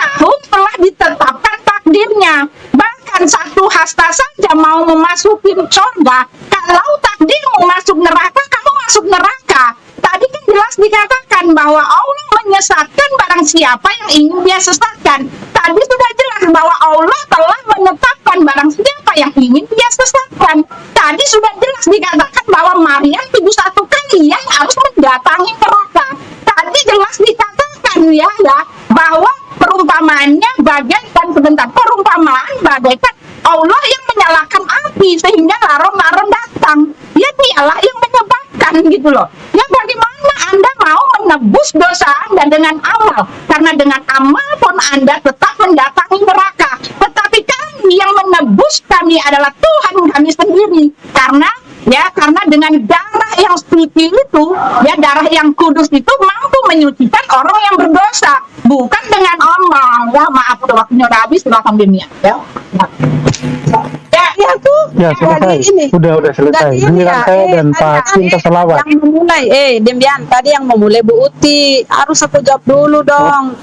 tahun telah ditetapkan takdirnya. Bahkan satu hasta saja mau memasuki surga, kalau takdirmu masuk neraka, kamu masuk neraka. Tadi kan jelas dikatakan bahwa Allah menyesatkan barang siapa yang ingin dia sesatkan. Tadi sudah jelas bahwa Allah telah menetapkan barang siapa yang ingin dia sesatkan. Tadi sudah jelas dikatakan bahwa Maryam 71 kali yang harus mendatangi neraka. Tadi jelas dikatakan ya bahwa perumpamaannya bagaikan sebentar, perumpamaan bagaikan Allah yang menyalakan api sehingga laron-laron datang. Ya dialah yang menyebabkan gitu loh. Ya bagaimana Anda mau menebus dosa Anda dengan amal? Karena dengan amal pun Anda tetap mendatangi neraka. Tetapi kami yang menebus kami adalah Tuhan kami sendiri. Karena dengan darah yang suci itu, ya darah yang kudus itu mampu menyucikan orang yang berdosa, bukan dengan amal. Ya maaf, waktunya udah habis, silakan Demia. Ya. Ya tuh. Ya selesai. Udah selesai. Giliran saya dan Pak Cinta Selawat. Yang memulai, Demian, tadi yang memulai Bu Uti, harus aku jawab dulu dong.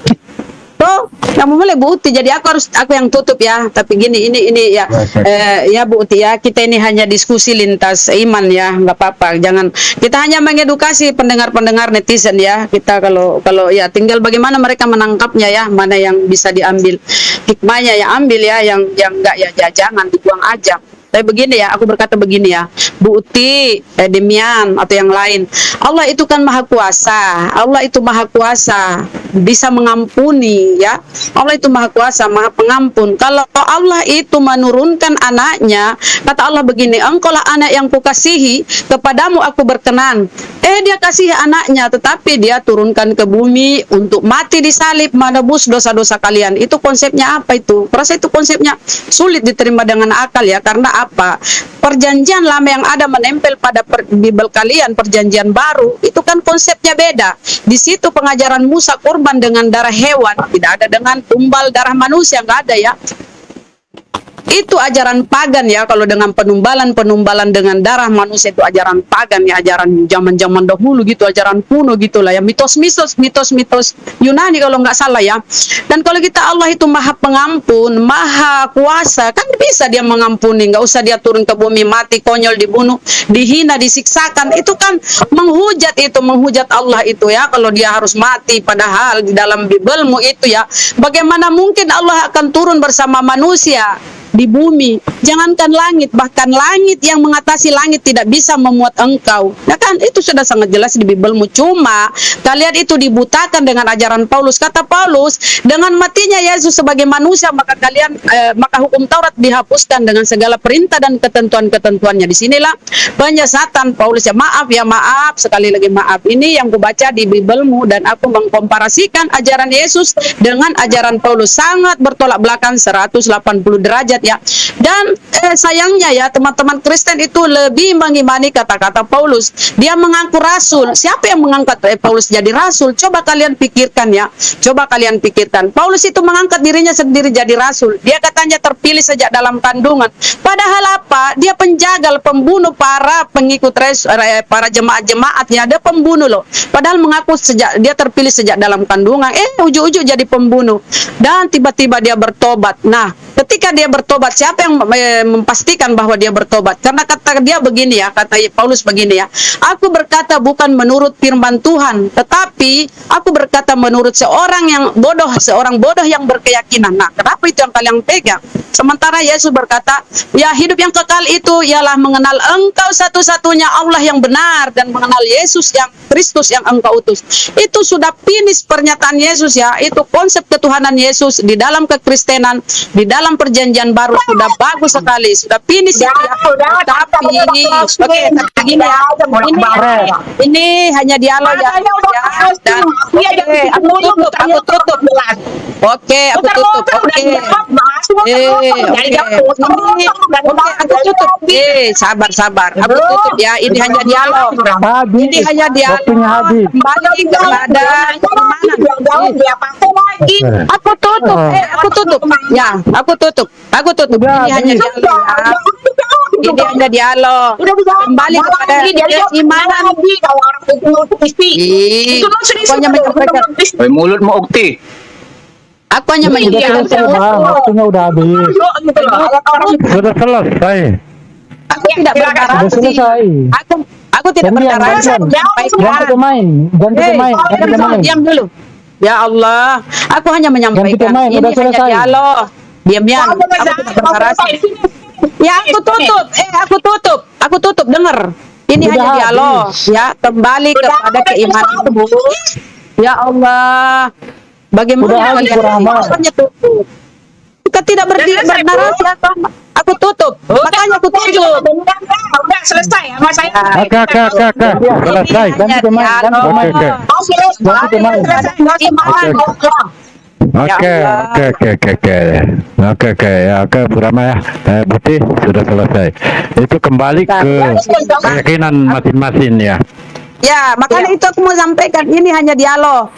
Tuh, yang memulai Bu Uti, jadi aku yang tutup ya. Tapi gini, ini ya, ya Bu Uti ya, kita ini hanya diskusi lintas iman ya, nggak apa-apa. Jangan, kita hanya mengedukasi pendengar-pendengar netizen ya. Kita kalau ya tinggal bagaimana mereka menangkapnya ya, mana yang bisa diambil hikmahnya ya ambil ya, yang enggak ya jangan dibuang aja. Tapi begini ya, aku berkata begini ya, Bu Uti, Demian atau yang lain, Allah itu kan maha kuasa, Allah itu maha kuasa, bisa mengampuni ya, Allah itu maha kuasa, maha pengampun. Kalau Allah itu menurunkan anaknya, kata Allah begini, engkaulah anak yang kukasihi, kepadamu aku berkenan. Dia kasih anaknya, tetapi dia turunkan ke bumi untuk mati di salib, menebus dosa-dosa kalian. Itu konsepnya apa itu? Rasa itu konsepnya sulit diterima dengan akal ya, karena apa? Perjanjian lama yang ada menempel pada Bible kalian, perjanjian baru, itu kan konsepnya beda. Di situ pengajaran Musa korban dengan darah hewan, tidak ada dengan tumbal darah manusia, nggak ada ya. Itu ajaran pagan ya, kalau dengan penumbalan dengan darah manusia itu ajaran pagan ya, ajaran zaman-zaman dahulu gitu, ajaran kuno gitulah ya, mitos Yunani kalau nggak salah ya. Dan kalau kita Allah itu maha pengampun, maha kuasa, kan bisa dia mengampuni, nggak usah dia turun ke bumi, mati, konyol, dibunuh, dihina, disiksakan. Itu kan menghujat Allah itu ya, kalau dia harus mati, padahal di dalam Biblemu itu ya, bagaimana mungkin Allah akan turun bersama manusia di bumi? Jangankan langit, bahkan langit yang mengatasi langit tidak bisa memuat engkau. Ya kan, itu sudah sangat jelas di Biblemu. Cuma kalian itu dibutakan dengan ajaran Paulus. Kata Paulus, dengan matinya Yesus sebagai manusia, maka hukum Taurat dihapuskan dengan segala perintah dan ketentuan-ketentuannya. Disinilah penyesatan Paulus ya. Maaf, sekali lagi maaf. Ini yang kubaca di Biblemu dan aku mengkomparasikan ajaran Yesus dengan ajaran Paulus, sangat bertolak belakang 180 derajat ya. Dan sayangnya ya, teman-teman Kristen itu lebih mengimani kata-kata Paulus. Dia mengaku rasul. Siapa yang mengangkat Paulus jadi rasul? Coba kalian pikirkan ya. Paulus itu mengangkat dirinya sendiri jadi rasul. Dia katanya terpilih sejak dalam kandungan. Padahal apa? Dia penjagal, pembunuh para pengikut para jemaat-jemaatnya. Dia pembunuh loh. Padahal mengaku dia terpilih sejak dalam kandungan. Ujung-ujung jadi pembunuh. Dan tiba-tiba dia bertobat. Nah, ketika dia bertobat, siapa yang memastikan bahwa dia bertobat? Karena kata dia begini ya, kata Paulus begini ya, aku berkata bukan menurut firman Tuhan, tetapi aku berkata menurut seorang bodoh yang berkeyakinan. Nah, kenapa itu yang kalian pegang? Sementara Yesus berkata, ya hidup yang kekal itu ialah mengenal engkau satu-satunya Allah yang benar dan mengenal Yesus yang Kristus yang engkau utus. Itu sudah finish pernyataan Yesus ya. Itu konsep ketuhanan Yesus di dalam kekristenan, di dalam perjanjian baru sudah bagus sekali, sudah finish ya. Tapi ini hanya dialog ya. Aku tutup. Oke. Oke, aku tutup. Sabar. Aku tutup ya. Ini hanya dialog. Habis. Ini hanya dialog. Waktunya habis. Kembali kepada keimanan. Aku tutup. Aku tutup. Ya, aku tutup. Udah, Ini hanya habis. dialog. Ya. Ini hanya dialog. Kembali kepada keimanan. Pokoknya menyampaikan. Oi, mulut mau ukti. Aku hanya Udah menyampaikan. selesai bang, waktunya udah habis. Sudah selesai. Aku tidak Sudah bernarasi. selesai. Aku tidak Gantian, bernarasi. ganti pemain, ganti pemain. Diam dulu. Ya Allah, aku hanya menyampaikan. pemain, Ini udah hanya selesai. dialog. Diam-diam. Aku tidak bernarasi. Ya, aku tutup. Dengar. Ini Udah hanya habis. dialog. Ya, kembali kepada keimananmu. Ya Allah. Bagaimana Udah habis, kalian Rahma. hanya tutup? Kita tidak bernarasi apa? Aku tutup. Makanya aku tutup. Udah selesai ya Mas saya. Oke. Selesai. Ganti pemain, ganti pemain. Oke. Ganti pemain. Oke. Ya, oke, Bu Rama ya. Berarti sudah selesai. Itu kembali ke keyakinan masing-masing ya. Ya, makanya itu aku mau sampaikan. Ini hanya dialog.